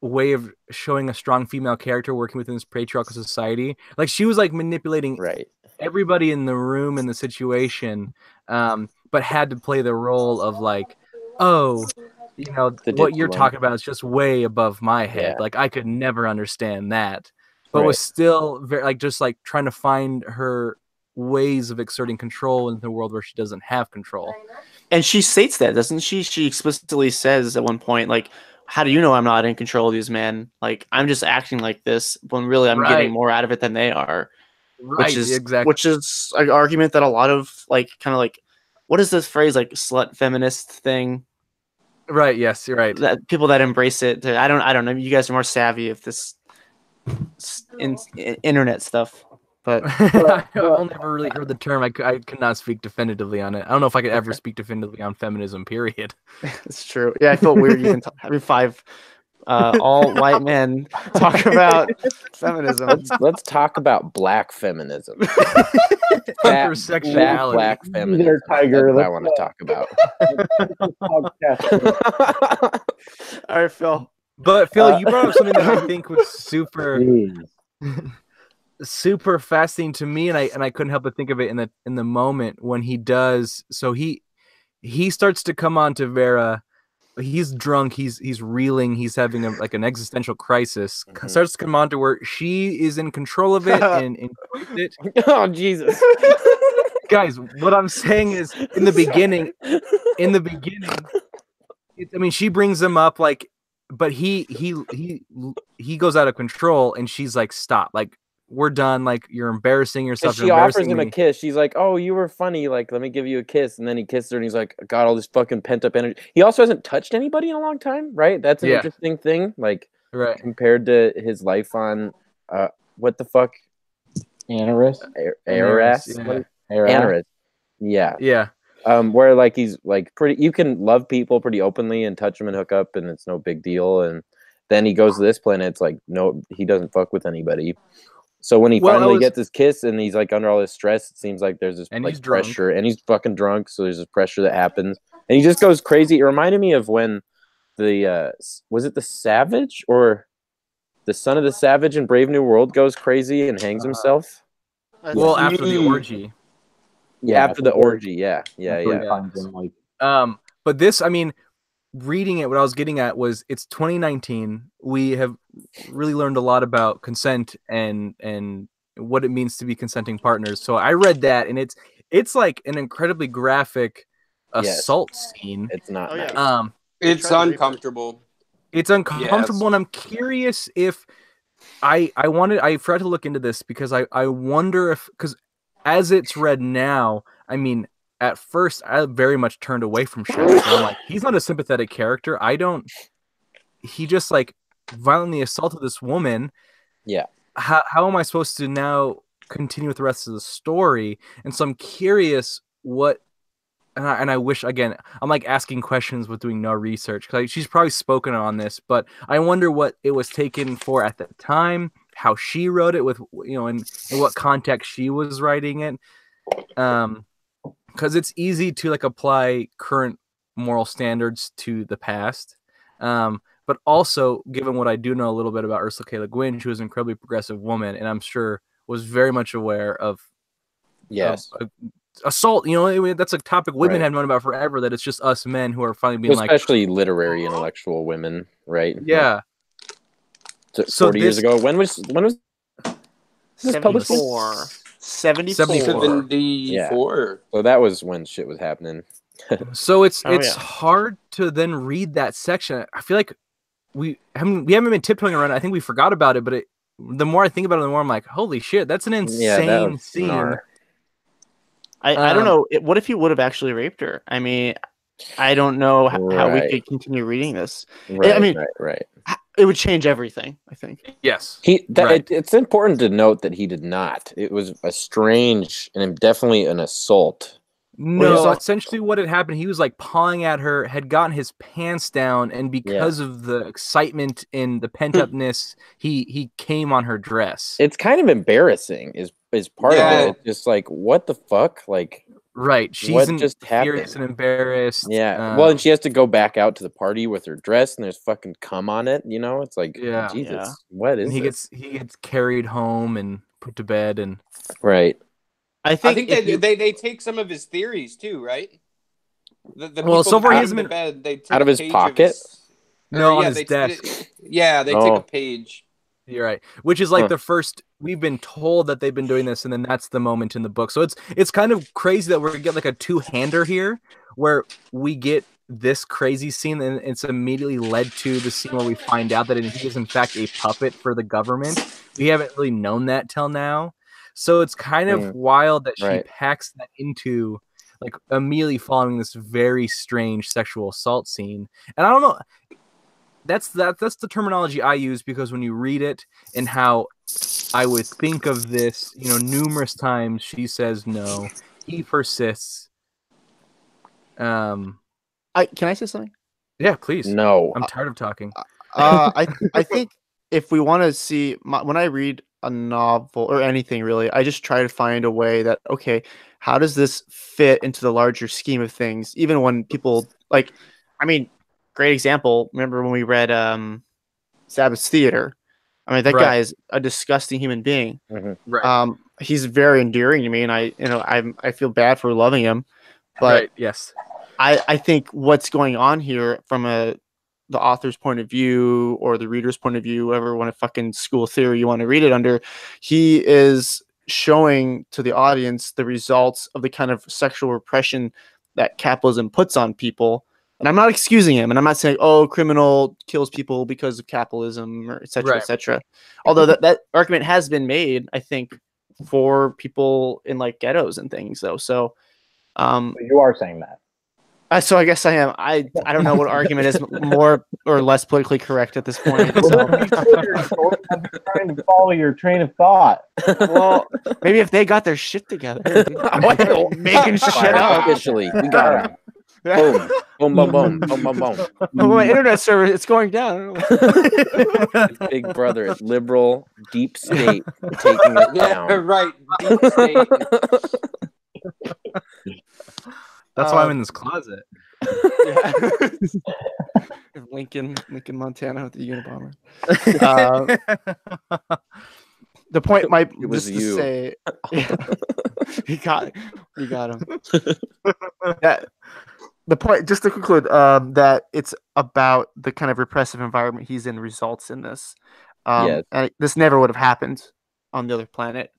way of showing a strong female character working within this patriarchal society. Like she was like manipulating Right. everybody in the room in the situation, but had to play the role of like, oh, you know, what you're talking about is just way above my head. Yeah. Like I could never understand that, but was still very like just like trying to find her ways of exerting control in the world where she doesn't have control. And she states that, doesn't she? She explicitly says at one point, like, how do you know I'm not in control of these men? Like, I'm just acting like this when really I'm getting more out of it than they are. Right, Which is exactly. Which is an argument that a lot of like kind of like, what is this phrase, like slut feminist thing? Right. Yes, you're right. That people that embrace it. I don't know. You guys are more savvy of this internet stuff. But I've only ever really heard the term. I could not speak definitively on it. I don't know if I could ever speak definitively on feminism, period. It's true. Yeah, I feel weird even having 5 all white men talk about feminism. Let's talk about black feminism. Intersectionality. Black feminism. There, Tiger. That's what I want to talk about. All right, Phil. But Phil, you brought up something that I think was super fascinating to me, and I couldn't help but think of it in the moment when he does. So he starts to come on to Vera. He's drunk. He's reeling. He's having an existential crisis. Mm-hmm. Starts to come on to where she is in control of it and enjoys it. Oh Jesus, guys! What I'm saying is, in the beginning, I mean, she brings him up like, but he goes out of control, and she's like, "Stop! Like, we're done. Like, you're embarrassing yourself." And she offers him a kiss. She's like, "Oh, you were funny. Like, let me give you a kiss." And then he kisses her, and he's like, "Got all this fucking pent up energy." He also hasn't touched anybody in a long time, right? That's an interesting thing. Like, compared to his life on, what the fuck? Anaris. Anaris. Yeah. Yeah. Where like he's like pretty. You can love people pretty openly and touch them and hook up, and it's no big deal. And then he goes to this planet. It's like no, he doesn't fuck with anybody. So when he finally gets his kiss and he's like under all this stress, it seems like there's this like pressure, and he's fucking drunk. So there's this pressure that happens, and he just goes crazy. It reminded me of when the was it the Savage or the son of the Savage in Brave New World goes crazy and hangs himself. Well, after the orgy. Yeah, after the orgy. Yeah. But this, I mean, reading it, what I was getting at was it's 2019. We have really learned a lot about consent and what it means to be consenting partners. So I read that, and it's like an incredibly graphic assault scene. It's not. Oh, yeah. Nice. It's uncomfortable. It's uncomfortable, and I'm curious if I forgot to look into this because I wonder if, because as it's read now, I mean, at first I very much turned away from Shadow. I'm like, he's not a sympathetic character. He just like violently assaulted this woman. Yeah. How am I supposed to now continue with the rest of the story? And so I'm curious what, and I wish, again, I'm like asking questions with doing no research because she's probably spoken on this, but I wonder what it was taken for at the time, how she wrote it with, in what context she was writing it. Because it's easy to like apply current moral standards to the past. But also, given what I do know a little bit about Ursula Le Guin, she was an incredibly progressive woman, and I'm sure was very much aware of assault. That's a topic women have known about forever, that it's just us men who are finally being especially literary intellectual women, right? Yeah. So 40 years ago. When was this published? 74. 74. Yeah. So that was when shit was happening. So it's Oh, yeah. hard to then read that section. I feel like we haven't been tiptoeing around it. I think we forgot about it, but the more I think about it, the more I'm like, holy shit, that's an insane scene. I don't know. What if he would have actually raped her? I mean, I don't know how we could continue reading this. Right, I mean, right. It would change everything, I think. Yes. It's important to note that he did not. It was a strange and definitely an assault. No, essentially what had happened, he was like pawing at her, had gotten his pants down, and because of the excitement and the pent-upness, he came on her dress. It's kind of embarrassing is part of it. It's just like, what the fuck? Like, right. She's furious and embarrassed. Yeah. Well, and she has to go back out to the party with her dress, and there's fucking cum on it. You know, it's like, Jesus, what is this? He gets carried home and put to bed, and right. I think they take some of his theories too, right? Well, so far he hasn't been bed. They took out of his pocket. No, on his desk. They take a page. You're right. Which is like the first. We've been told that they've been doing this, and then that's the moment in the book. So it's kind of crazy that we're gonna get like a two-hander here, where we get this crazy scene, and it's immediately led to the scene where we find out that he is in fact a puppet for the government. We haven't really known that till now. So it's kind of wild that she packs that into like immediately following this very strange sexual assault scene. And I don't know, that's the terminology I use, because when you read it and how I would think of this, you know, numerous times she says no, he persists. Can I say something? Yeah, please. No, I'm tired of talking. I think if we want to see when I read a novel or anything really, I just try to find a way that, okay, how does this fit into the larger scheme of things? Even when people like, I mean, great example. Remember when we read Sabbath's Theater? I mean, that guy is a disgusting human being. Right. He's very endearing to me, and I feel bad for loving him. But yes, I think what's going on here from the author's point of view or the reader's point of view, whatever one of fucking school theory you want to read it under, he is showing to the audience the results of the kind of sexual repression that capitalism puts on people. And I'm not excusing him, and I'm not saying, oh, criminal kills people because of capitalism or et cetera, et cetera. Although that argument has been made, I think, for people in like ghettos and things, though. So you are saying that. So I guess I am. I don't know what argument is more or less politically correct at this point. So. I'm trying to follow your train of thought. Well, maybe if they got their shit together, making shit up. Officially, we got him. Boom, boom, boom, boom, boom, boom, boom. Oh, my internet server, it's going down. Big Brother, it's liberal, deep state taking it down. Right, deep state. That's why I'm in this closet. Lincoln, Montana with the Unabomber. The point might was just you. to say, you got him. The point, just to conclude, that it's about the kind of repressive environment he's in results in this. And this never would have happened on the other planet.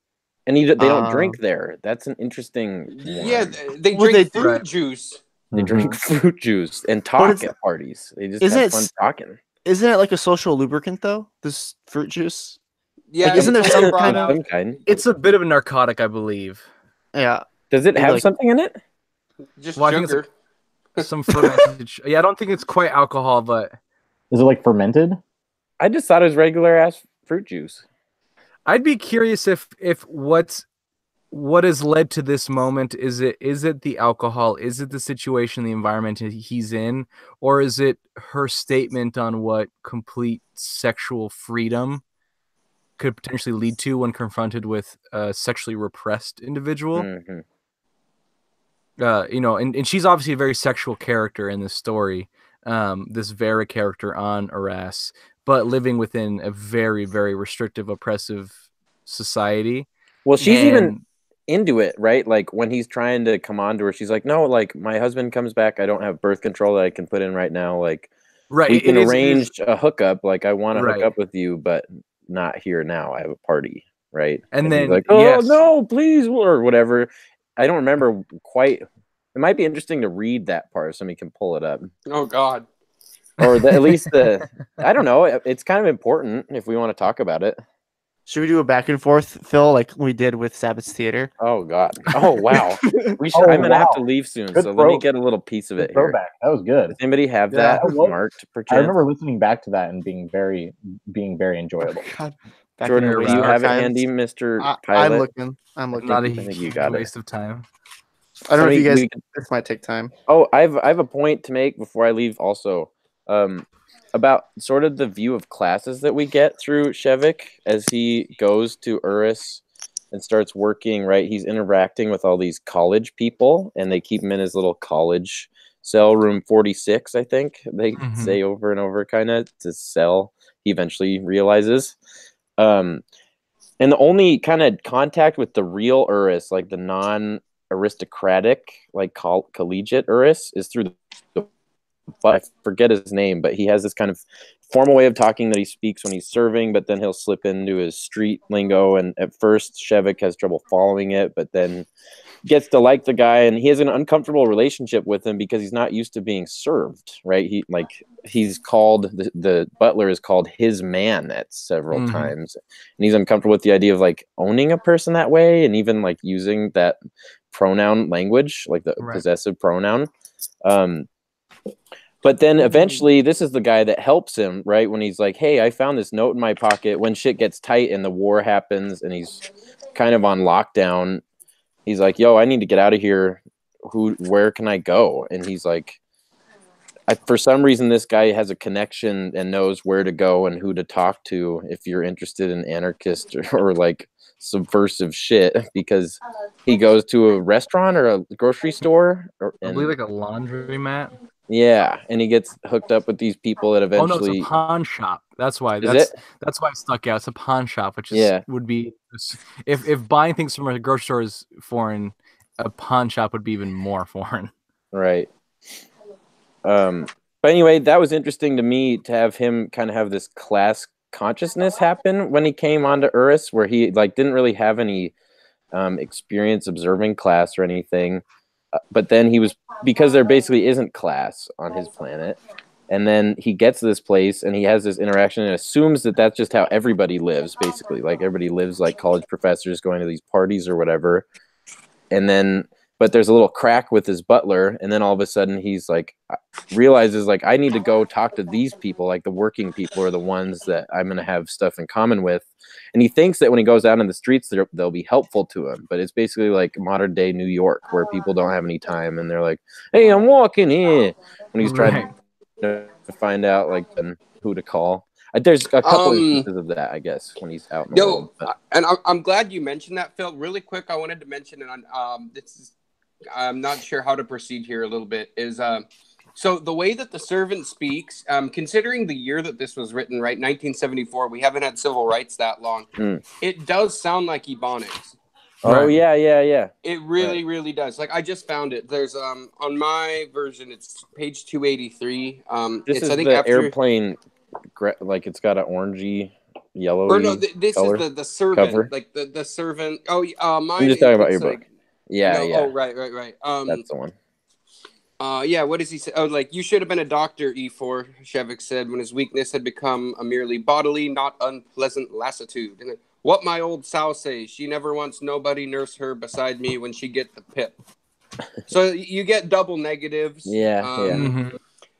And they don't drink there. That's an interesting one. Yeah, they drink fruit juice. They drink fruit juice and talk at parties. They just have fun talking. Isn't it like a social lubricant, though, this fruit juice? Yeah, like, isn't there some kind? It's a bit of a narcotic, I believe. Yeah. Does it have something in it? Just sugar. Some fermented. Yeah, I don't think it's quite alcohol, but is it like fermented? I just thought it was regular ass fruit juice. I'd be curious if what has led to this moment. Is it the alcohol? Is it the situation, the environment he's in, or is it her statement on what complete sexual freedom could potentially lead to when confronted with a sexually repressed individual? Mm-hmm. And she's obviously a very sexual character in this story, this Vera character on Arras, but living within a very, very restrictive, oppressive society. Well, she's even into it, right? Like when he's trying to come on to her, she's like, no, like my husband comes back. I don't have birth control that I can put in right now. Like, we can arrange a hookup. Like I want to hook up with you, but not here now. I have a party. Right. And then he's like, oh no, please, or whatever. I don't remember quite It might be interesting to read that part. Somebody can pull it up. Oh God. Or at least I don't know. It's kind of important if we want to talk about it. Should we do a back and forth, Phil, like we did with Sabbath's Theater? Oh God! Oh wow! We should. I'm gonna have to leave soon, so let me get a little piece of it here. Throwback. That was good. Does anybody have that marked? I remember listening back to that and being very enjoyable. God, Jordan, do you have it handy, Mr. Pilot? I'm looking. Not I think you got waste of time. I don't know if you guys. This might take time. Oh, I have a point to make before I leave. Also, about sort of the view of classes that we get through Shevik as he goes to Urus and starts working, right? He's interacting with all these college people, and they keep him in his little college cell, room 46, I think. They say over and over, kind of, to cell, he eventually realizes. And the only kind of contact with the real Urus, like the non-aristocratic, like collegiate Urus, is through the I forget his name, but he has this kind of formal way of talking that he speaks when he's serving, but then he'll slip into his street lingo. And at first, Shevik has trouble following it, but then gets to like the guy, and he has an uncomfortable relationship with him because he's not used to being served, right? He's called the butler is called his man at several times, and he's uncomfortable with the idea of like owning a person that way, and even like using that pronoun language, like the possessive pronoun. But then eventually, this is the guy that helps him, right? When he's like, hey, I found this note in my pocket. When shit gets tight and the war happens and he's kind of on lockdown, he's like, yo, I need to get out of here. Where can I go? And he's like, for some reason, this guy has a connection and knows where to go and who to talk to if you're interested in anarchist or like subversive shit, because he goes to a restaurant or a grocery store. I believe like a laundromat. Yeah, and he gets hooked up with these people that eventually. Oh no, it's a pawn shop. That's why. That's why it stuck out. It's a pawn shop, which is would be if buying things from a grocery store is foreign, a pawn shop would be even more foreign. Right. But anyway, that was interesting to me to have him kind of have this class consciousness happen when he came onto Urus, where he like didn't really have any experience observing class or anything. But then he was, because there basically isn't class on his planet, and then he gets to this place and he has this interaction and assumes that that's just how everybody lives, basically. Like everybody lives like college professors going to these parties or whatever. And then, but there's a little crack with his butler, and then all of a sudden he's like, realizes like, I need to go talk to these people, like the working people are the ones that I'm going to have stuff in common with. And he thinks that when he goes out in the streets, they'll be helpful to him. But it's basically like modern day New York, where people don't have any time, and they're like, hey, I'm walking here. When he's trying to find out like who to call. There's a couple instances of that, I guess, when he's out in the world. And I'm glad you mentioned that, Phil. Really quick, I wanted to mention it on this is, I'm not sure how to proceed here a little bit, is so the way that the servant speaks, considering the year that this was written, right, 1974, we haven't had civil rights that long. It does sound like Ebonics. Oh, yeah. It really, really does. Like, I just found it. There's, on my version, it's page 283. This is the airplane, like, it's got an orangey, yellowy or no, this color is the servant. cover. Like, the servant. Oh, mine. I'm just talking about your book. Yeah. Oh, right. That's the one. Yeah, what does he say? Oh, like, you should have been a doctor, E4, Shevik said, when his weakness had become a merely bodily, not unpleasant lassitude. And what my old sow says, she never wants nobody nurse her beside me when she get the pip. So you get double negatives. Yeah.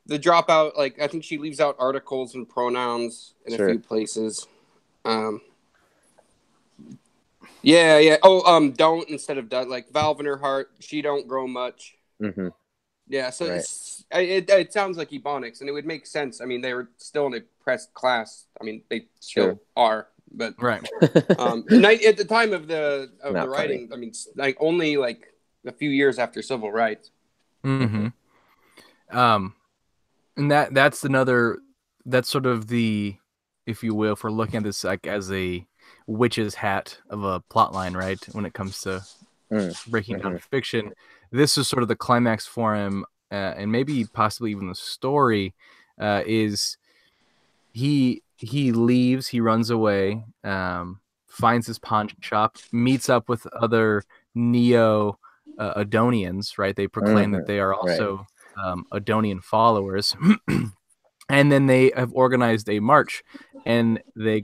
The dropout, like, I think she leaves out articles and pronouns in a few places. Yeah. Oh, don't instead of does. Like, valve in her heart, she don't grow much. Yeah, so it sounds like Ebonics, and it would make sense. I mean, they were still an oppressed class. I mean, they still are, but right. At the time of the writing, I mean, like only like a few years after civil rights. And that's sort of the, if you will, if we're looking at this like as a witch's hat of a plot line, right? When it comes to breaking down fiction, this is sort of the climax for him, and maybe possibly even the story is he leaves, he runs away, finds his pawn shop, meets up with other neo Adonians, right? They proclaim that they are also Adonian followers. And then they have organized a march, and he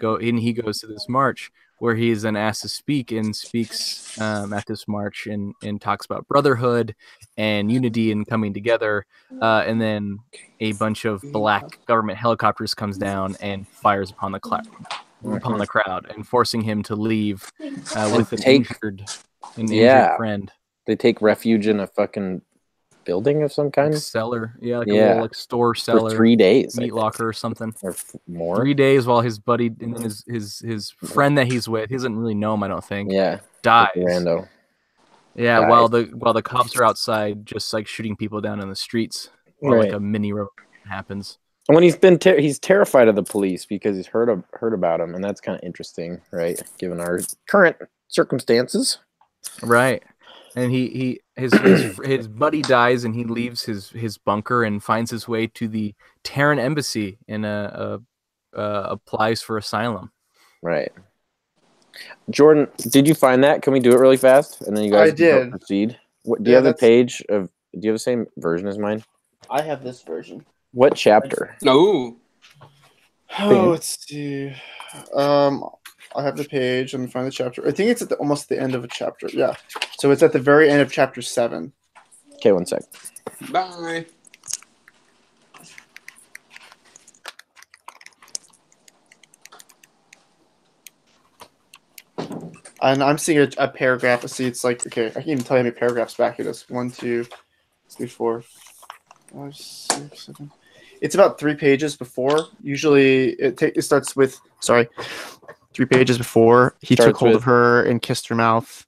goes to this march where he is then asked to speak, and speaks at this march, and talks about brotherhood and unity and coming together. And then a bunch of black government helicopters comes down and fires upon the crowd, and forcing him to leave with an injured friend. They take refuge in a fucking building of some kind, cellar, a little store cellar for 3 days, meat locker or something, or more. 3 days while his buddy and then his friend that he's with, he doesn't really know him, I don't think. Dies. Rando. Yeah, while the cops are outside, just like shooting people down in the streets, while like a mini revolution happens. And when he's terrified of the police because he's heard about them, and that's kind of interesting, right? Given our current circumstances, right? And his buddy dies, and he leaves his bunker and finds his way to the Terran embassy and applies for asylum. Right. Jordan, did you find that? Can we do it really fast, and then you guys can proceed? Do you have the page of? Do you have the same version as mine? I have this version. What chapter? No. Oh, let's see. I have the page. Let me find the chapter. I think it's at almost the end of a chapter. Yeah. So it's at the very end of chapter 7. Okay, 1 sec. Bye. And I'm seeing a paragraph. Let's see. It's like, okay, I can even tell you how many paragraphs back it is. 1, 2, 3, 4, 5, 6, 7. It's about 3 pages before. Usually it starts with, 3 pages before he took hold of her and kissed her mouth,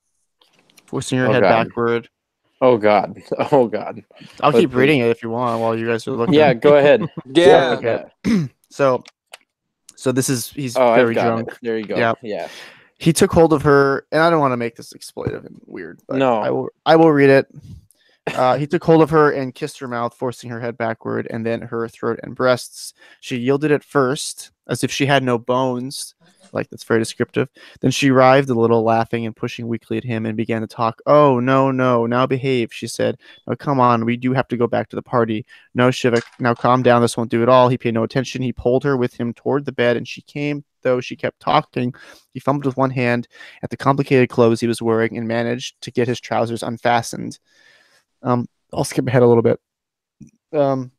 forcing her head backward. Oh God! Oh God! I'll keep reading it if you want while you guys are looking. Yeah, go ahead. Yeah. Okay. So this is he's very drunk. There you go. Yeah. He took hold of her, and I don't want to make this exploitive and weird, but no, I will read it. He took hold of her and kissed her mouth, forcing her head backward, and then her throat and breasts. She yielded at first, as if she had no bones. Like, that's very descriptive. Then she writhed a little, laughing and pushing weakly at him, and began to talk. "Oh, no, now behave," she said. "Now come on, we do have to go back to the party." "No, Shivak, now calm down, this won't do at all." He paid no attention. He pulled her with him toward the bed, and she came, though she kept talking. He fumbled with one hand at the complicated clothes he was wearing, and managed to get his trousers unfastened. I'll skip ahead a little bit. Well,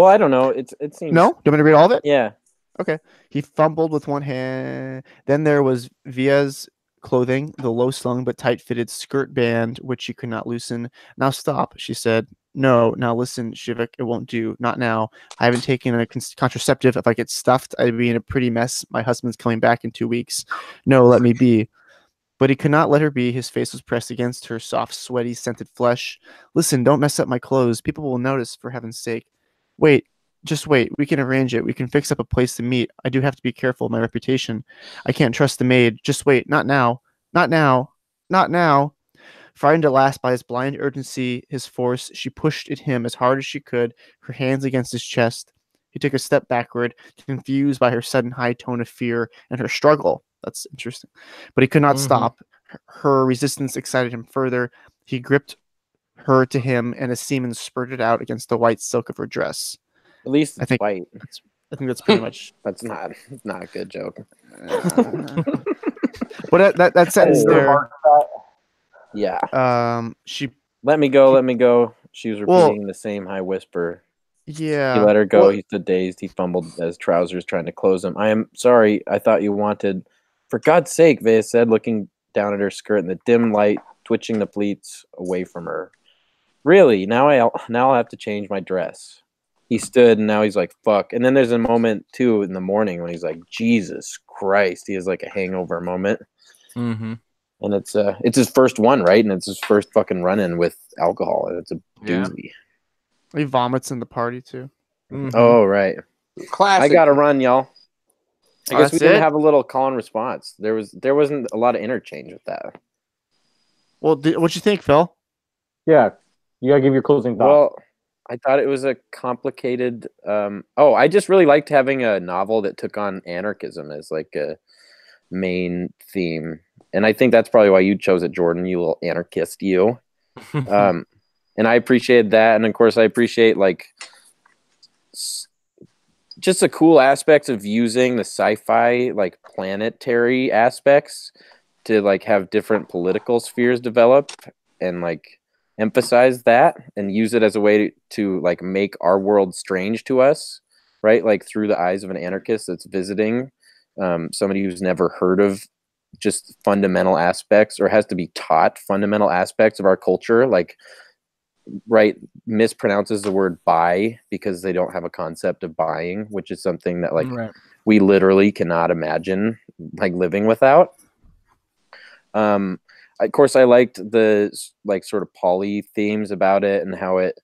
I don't know. It seems... No? Do you want me to read all of it? Yeah. Okay. He fumbled with one hand. Then there was Via's clothing, the low-slung but tight-fitted skirt band, which she could not loosen. "Now stop," she said. "No, now listen, Shivak, it won't do. Not now. I haven't taken a contraceptive. If I get stuffed, I'd be in a pretty mess. My husband's coming back in 2 weeks. No, let me be." But he could not let her be. His face was pressed against her soft, sweaty, scented flesh. "Listen, don't mess up my clothes. People will notice, for heaven's sake. Wait. Just wait. We can arrange it. We can fix up a place to meet. I do have to be careful of my reputation. I can't trust the maid. Just wait. Not now. Not now. Not now." Frightened at last by his blind urgency, his force, she pushed at him as hard as she could, her hands against his chest. He took a step backward, confused by her sudden high tone of fear and her struggle. That's interesting. But he could not stop. Her resistance excited him further. He gripped her to him, and a semen spurted out against the white silk of her dress. At least I think white. I think that's pretty much. That's not a good joke. But that sentence there. Yeah. She let me go. She was repeating the same high whisper. Yeah. He let her go. He stood dazed. He fumbled as trousers, trying to close them. "I am sorry. I thought you wanted." "For God's sake," Vea said, looking down at her skirt in the dim light, twitching the pleats away from her. "Really? Now I'll have to change my dress." He stood, and now he's like, "Fuck." And then there's a moment too in the morning when he's like, "Jesus Christ." He has like a hangover moment. Mm-hmm. And it's his first one, right? And it's his first fucking run-in with alcohol, and it's a doozy. He vomits in the party too. Mm-hmm. Oh, right. Classic. I gotta run, y'all. I guess we didn't it? have a little call and response. There wasn't a lot of interchange with that. Well, what'd you think, Phil? Yeah, you gotta give your closing thought. Well, I thought it was a complicated. I just really liked having a novel that took on anarchism as like a main theme, and I think that's probably why you chose it, Jordan. You little anarchist, you. And I appreciated that, and of course I appreciate like just the cool aspects of using the sci-fi like planetary aspects to like have different political spheres develop and like emphasize that and use it as a way to like make our world strange to us, right? Like through the eyes of an anarchist that's visiting somebody who's never heard of just fundamental aspects or has to be taught fundamental aspects of our culture, like right mispronounces the word buy because they don't have a concept of buying, which is something that like we literally cannot imagine like living without. Of course I liked the like sort of poly themes about it and how it,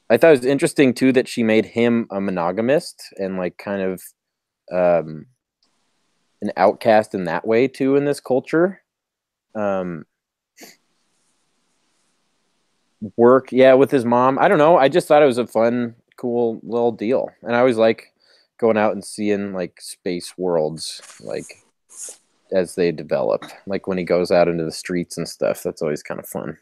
I thought it was interesting too that she made him a monogamist and like kind of an outcast in that way too in this culture. Work with his mom, I don't know, I just thought it was a fun, cool little deal, and I always like going out and seeing like space worlds like as they develop, like when he goes out into the streets and stuff. That's always kind of fun.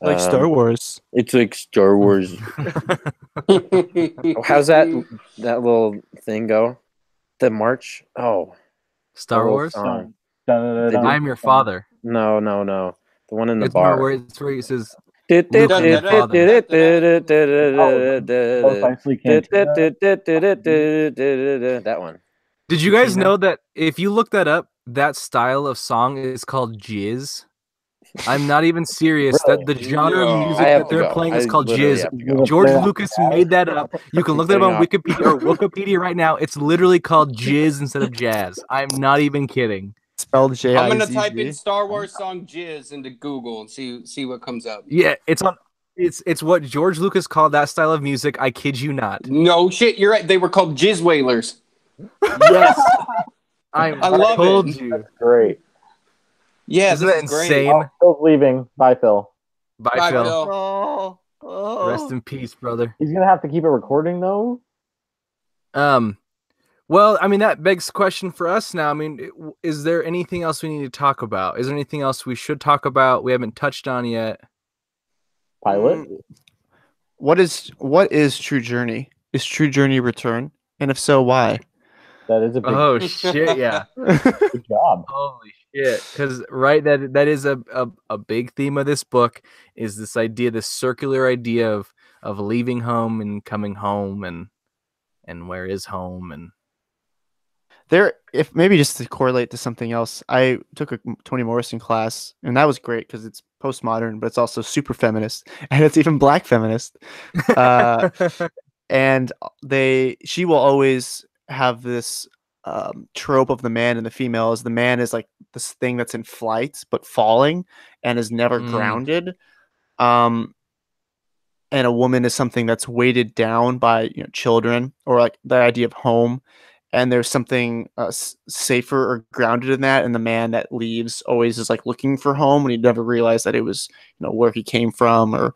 Like Star Wars. It's like Star Wars. How's that little thing go? The march? Oh, Star Wars? Song. I'm your father. No. The one in the it's bar. Where it's where he says, That one. Did you guys know that if you look that up, that style of song is called jizz? I'm not even serious. Really? That the genre of music that they're playing is called jizz. George Lucas made that up. You can look that up on Wikipedia or Wikipedia right now. It's literally called jizz instead of jazz. I'm not even kidding. Spelled J-I-Z-Z. I'm gonna type in Star Wars song jizz into Google and see what comes up. Yeah, it's on. It's what George Lucas called that style of music. I kid you not. No shit, you're right. They were called jizz whalers. Yes, I love it. You. That's great. Yeah, isn't that insane? Oh, Phil's leaving. Bye, Phil. Bye, Phil. Oh. Rest in peace, brother. He's gonna have to keep it recording though. Well, I mean, that begs the question for us now. I mean, is there anything else we need to talk about? Is there anything else we should talk about we haven't touched on yet? Pilot? What is True Journey? Is True Journey return? And if so, why? That is a big Oh shit, yeah. Good job. Holy shit. Because that is a big theme of this book, is this idea, this circular idea of leaving home and coming home and where is home. And there, if maybe just to correlate to something else, I took a Toni Morrison class, and that was great because it's postmodern, but it's also super feminist, and it's even black feminist. And she will always have this trope of the man and the female, as the man is like this thing that's in flight but falling and is never grounded, and a woman is something that's weighted down by children, or like the idea of home. And there's something safer or grounded in that. And the man that leaves always is like looking for home, and he never realized that it was, where he came from, or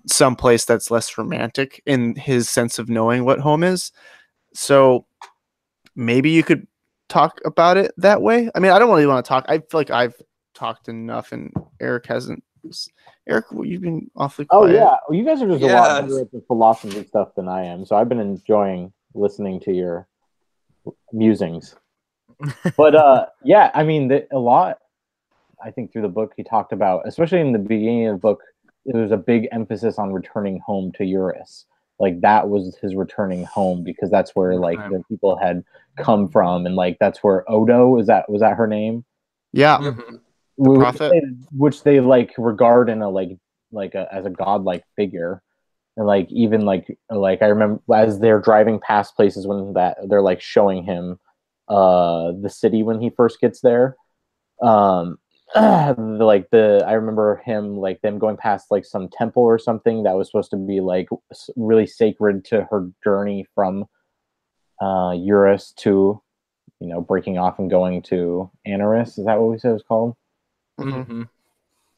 some place that's less romantic in his sense of knowing what home is. So maybe you could talk about it that way. I mean, I don't really want to talk. I feel like I've talked enough, and Eric hasn't. Eric, you've been awfully quiet. Oh yeah, well, you guys are just a lot better at the philosophy stuff than I am. So I've been enjoying listening to your musings. But yeah, I mean, a lot, I think, through the book he talked about, especially in the beginning of the book, there was a big emphasis on returning home to Eurus. Like that was his returning home, because that's where like the people had come from, and like that's where Odo was that her name? Yeah. Mm-hmm. The prophet, which they like regard in as a godlike figure. And like even like I remember as they're driving past places when they're like showing him the city when he first gets there. I remember him like them going past like some temple or something that was supposed to be like really sacred to her journey from Eurus to breaking off and going to Anaris. Is that what we said it was called? Mm-hmm.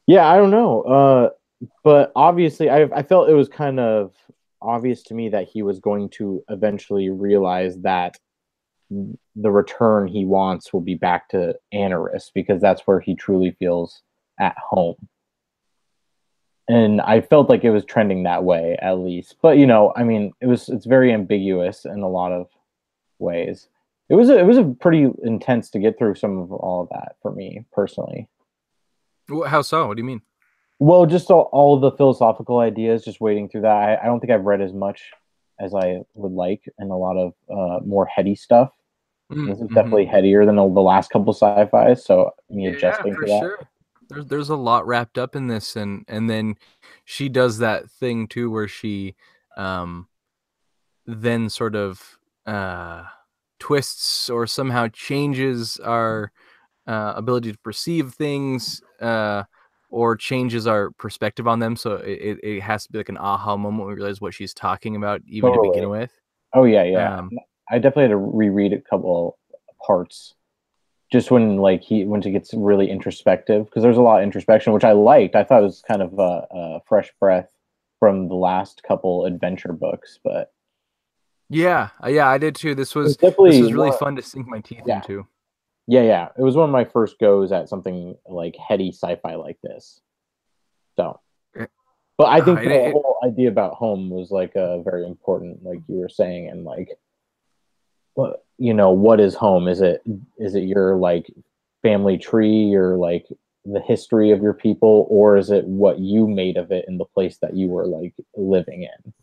Yeah, I don't know. But obviously, I felt it was kind of obvious to me that he was going to eventually realize that the return he wants will be back to Anaris, because that's where he truly feels at home. and I felt like it was trending that way at least. But you know, I mean, it's very ambiguous in a lot of ways. It was a pretty intense to get through some of all of that for me personally. How so? What do you mean? Well, just all the philosophical ideas, just wading through that. I don't think I've read as much as I would like, and a lot of more heady stuff. This is definitely headier than the last couple sci-fi, so me adjusting for to that. sure. There's a lot wrapped up in this, and then she does that thing too where she then sort of twists or somehow changes our ability to perceive things or changes our perspective on them. So it has to be like an aha moment when we realize what she's talking about even to begin with. Oh yeah. I definitely had to reread a couple parts just when she gets really introspective, because there's a lot of introspection, which I liked. I thought it was kind of a fresh breath from the last couple adventure books, but yeah, I did too. This was really fun to sink my teeth into. Yeah. It was one of my first goes at something like heady sci-fi like this. So, but I think the whole idea about home was like very important, like you were saying, and like, you know, what is home? Is it your like family tree, or like the history of your people, or is it what you made of it in the place that you were like living in?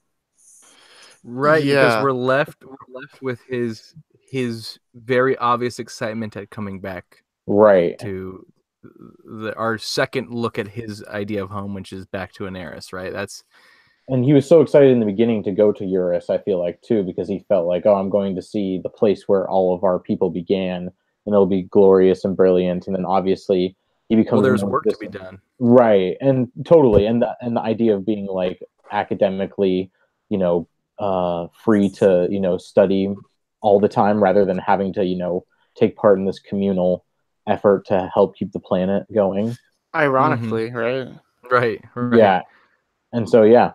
Right, because we're left with his very obvious excitement at coming back. Right. To our second look at his idea of home, which is back to Anaris, right? And he was so excited in the beginning to go to Eurus, I feel like, too, because he felt like, oh, I'm going to see the place where all of our people began, and it'll be glorious and brilliant. And then obviously he becomes... Well, there's work to be done. Right, and totally. And the idea of being like academically, you know, free to, you know, study all the time rather than having to, you know, take part in this communal effort to help keep the planet going. Ironically, right? Right. Yeah. And so, yeah.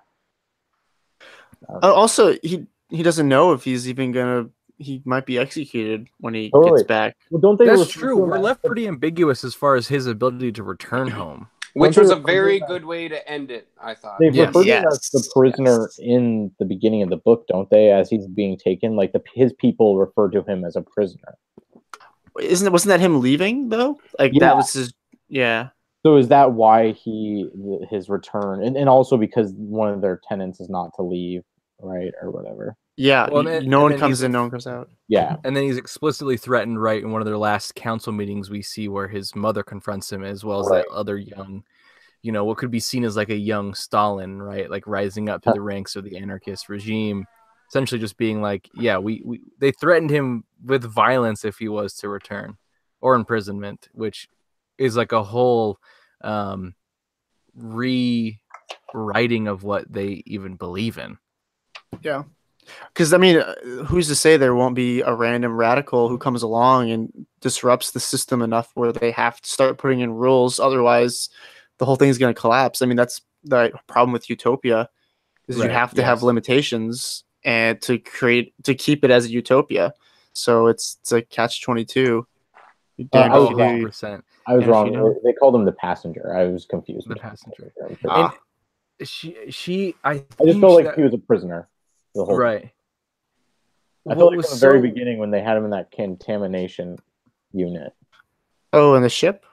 Also, he doesn't know if he's even gonna. He might be executed when he gets back. Well, don't they? That's true. We're left pretty ambiguous as far as his ability to return home, which was a very good way to end it. I thought they refer to him as the prisoner in the beginning of the book, don't they? As he's being taken, like his people refer to him as a prisoner. Wasn't that him leaving though? Like that was his. Yeah. So is that why his return, and also because one of their tenets is not to leave, right, or whatever? Yeah, well, no one comes in, no one comes out. Yeah, and then he's explicitly threatened, right, in one of their last council meetings. We see where his mother confronts him, as well as that other young, you know, what could be seen as like a young Stalin, right, like rising up through the ranks of the anarchist regime, essentially just being like, yeah, they threatened him with violence if he was to return, or imprisonment, which is like a whole rewriting of what they even believe in. Yeah, because I mean, who's to say there won't be a random radical who comes along and disrupts the system enough where they have to start putting in rules, otherwise the whole thing's going to collapse. I mean, that's the problem with Utopia, is you have to have limitations and to keep it as a utopia. So it's a catch-22. I was wrong. They called him the passenger. I was confused. The passenger. And I just felt like he was a prisoner. The whole right. I felt like from the very beginning when they had him in that contamination unit. Oh, in the ship?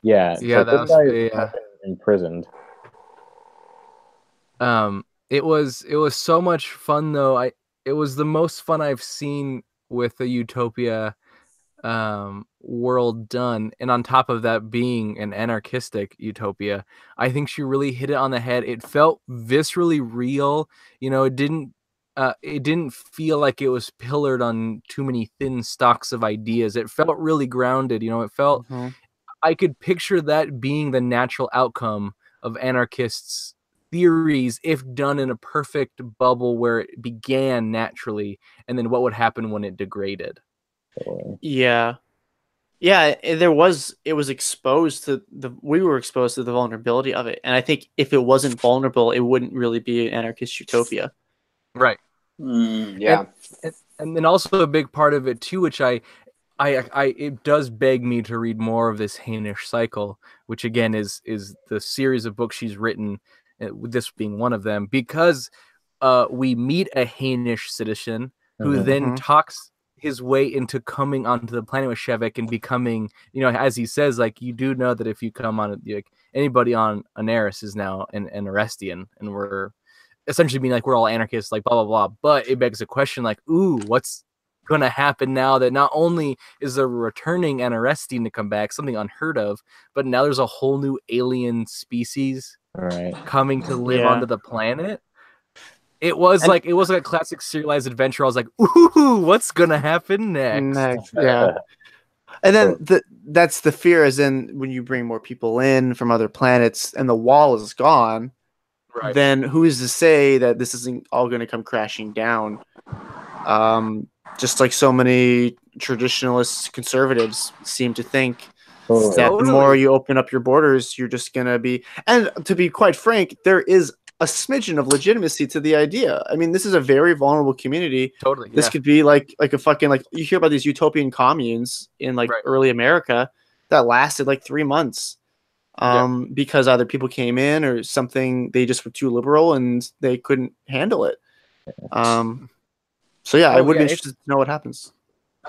Yeah. Yeah, that was imprisoned. It was so much fun though. It was the most fun I've seen with a Utopia world done, and on top of that being an anarchistic utopia, I think she really hit it on the head. It felt viscerally real. You know, it didn't feel like it was pillared on too many thin stalks of ideas. It felt really grounded. You know, it felt I could picture that being the natural outcome of anarchists' theories if done in a perfect bubble where it began naturally, and then what would happen when it degraded. Yeah, it was exposed to we were exposed to the vulnerability of it, and I think if it wasn't vulnerable, it wouldn't really be an anarchist utopia. Right. Yeah. And then also a big part of it too, which it does beg me to read more of this Hainish cycle, which again is the series of books she's written this being one of them, because we meet a Hainish citizen who then talks his way into coming onto the planet with Shevek and becoming, as he says, like, you do know that if you come on, like, anybody on Anaris is now an Arestian, and we're essentially being like, we're all anarchists, like, blah, blah, blah. But it begs a question, like, ooh, what's going to happen now that not only is there a returning Anarestian to come back, something unheard of, but now there's a whole new alien species coming to live onto the planet? It was like a classic serialized adventure. I was like, ooh, what's gonna happen next? Yeah. And then that's the fear, is in when you bring more people in from other planets and the wall is gone, then who is to say that this isn't all going to come crashing down? Just like so many traditionalist conservatives seem to think that the more you open up your borders, you're just going to be... And to be quite frank, there is a smidgen of legitimacy to the idea. I mean, this is a very vulnerable community. Totally. This could be like a fucking, like, you hear about these utopian communes in like early America that lasted like 3 months. Because either people came in or something, they just were too liberal and they couldn't handle it. So yeah, I would be interested to know what happens.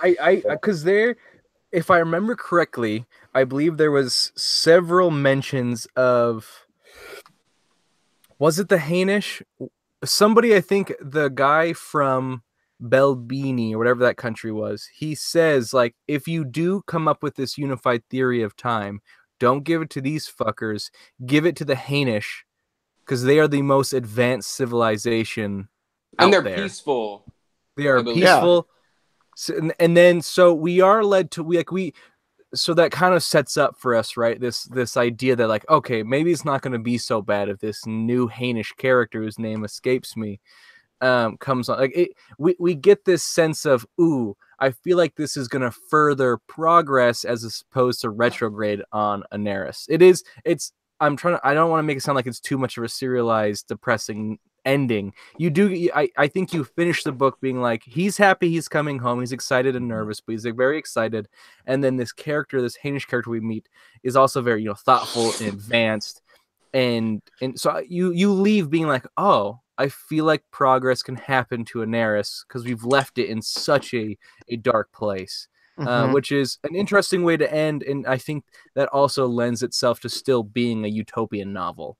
Because if I remember correctly, I believe there was several mentions of, was it the Hainish? Somebody, I think the guy from Belbini or whatever that country was, he says, like, if you do come up with this unified theory of time, don't give it to these fuckers, give it to the Hainish, because they are the most advanced civilization and out they're there. Peaceful. They are peaceful. So, and then so we are led to so that kind of sets up for us, right? This idea that, like, okay, maybe it's not going to be so bad if this new Hainish character whose name escapes me comes on. Like, we get this sense of, ooh, I feel like this is going to further progress as opposed to retrograde on Anaris. I don't want to make it sound like it's too much of a serialized, depressing ending. I think you finish the book being like, he's happy he's coming home, he's excited and nervous, but he's like very excited. And then this Hainish character we meet is also very, thoughtful and advanced, and so you leave being like, oh, I feel like progress can happen to Anaris because we've left it in such a dark place. Which is an interesting way to end, and I think that also lends itself to still being a utopian novel.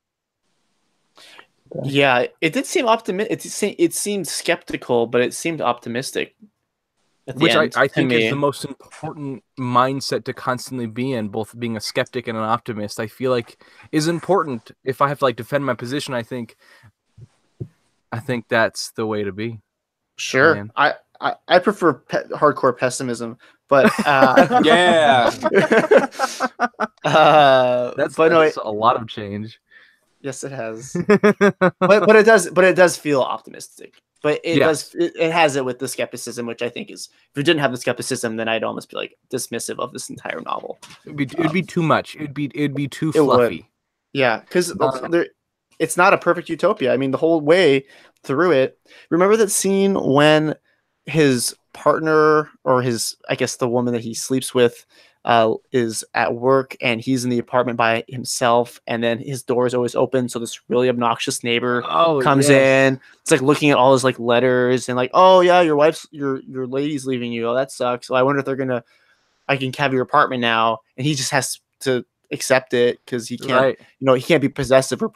Yeah, it did seem optimistic. It seemed skeptical, but it seemed optimistic. Which I think is the most important mindset to constantly be in, both being a skeptic and an optimist. I feel like is important. If I have to like defend my position, I think that's the way to be. Sure, man. I prefer hardcore pessimism, but yeah, that's a lot of change. Yes, it has, but it does feel optimistic. But it has it with the skepticism, which I think is, if it didn't have the skepticism, then I'd almost be like dismissive of this entire novel. It'd be too much. It'd be too fluffy. Yeah, because it's not a perfect utopia. I mean, the whole way through it. Remember that scene when his partner, or I guess the woman that he sleeps with, is at work and he's in the apartment by himself, and then his door is always open, so this really obnoxious neighbor comes in. It's like looking at all his like letters and like, oh yeah, your lady's leaving you. Oh, that sucks. So I wonder if I can have your apartment now. And he just has to accept it because he can't, he can't be possessive or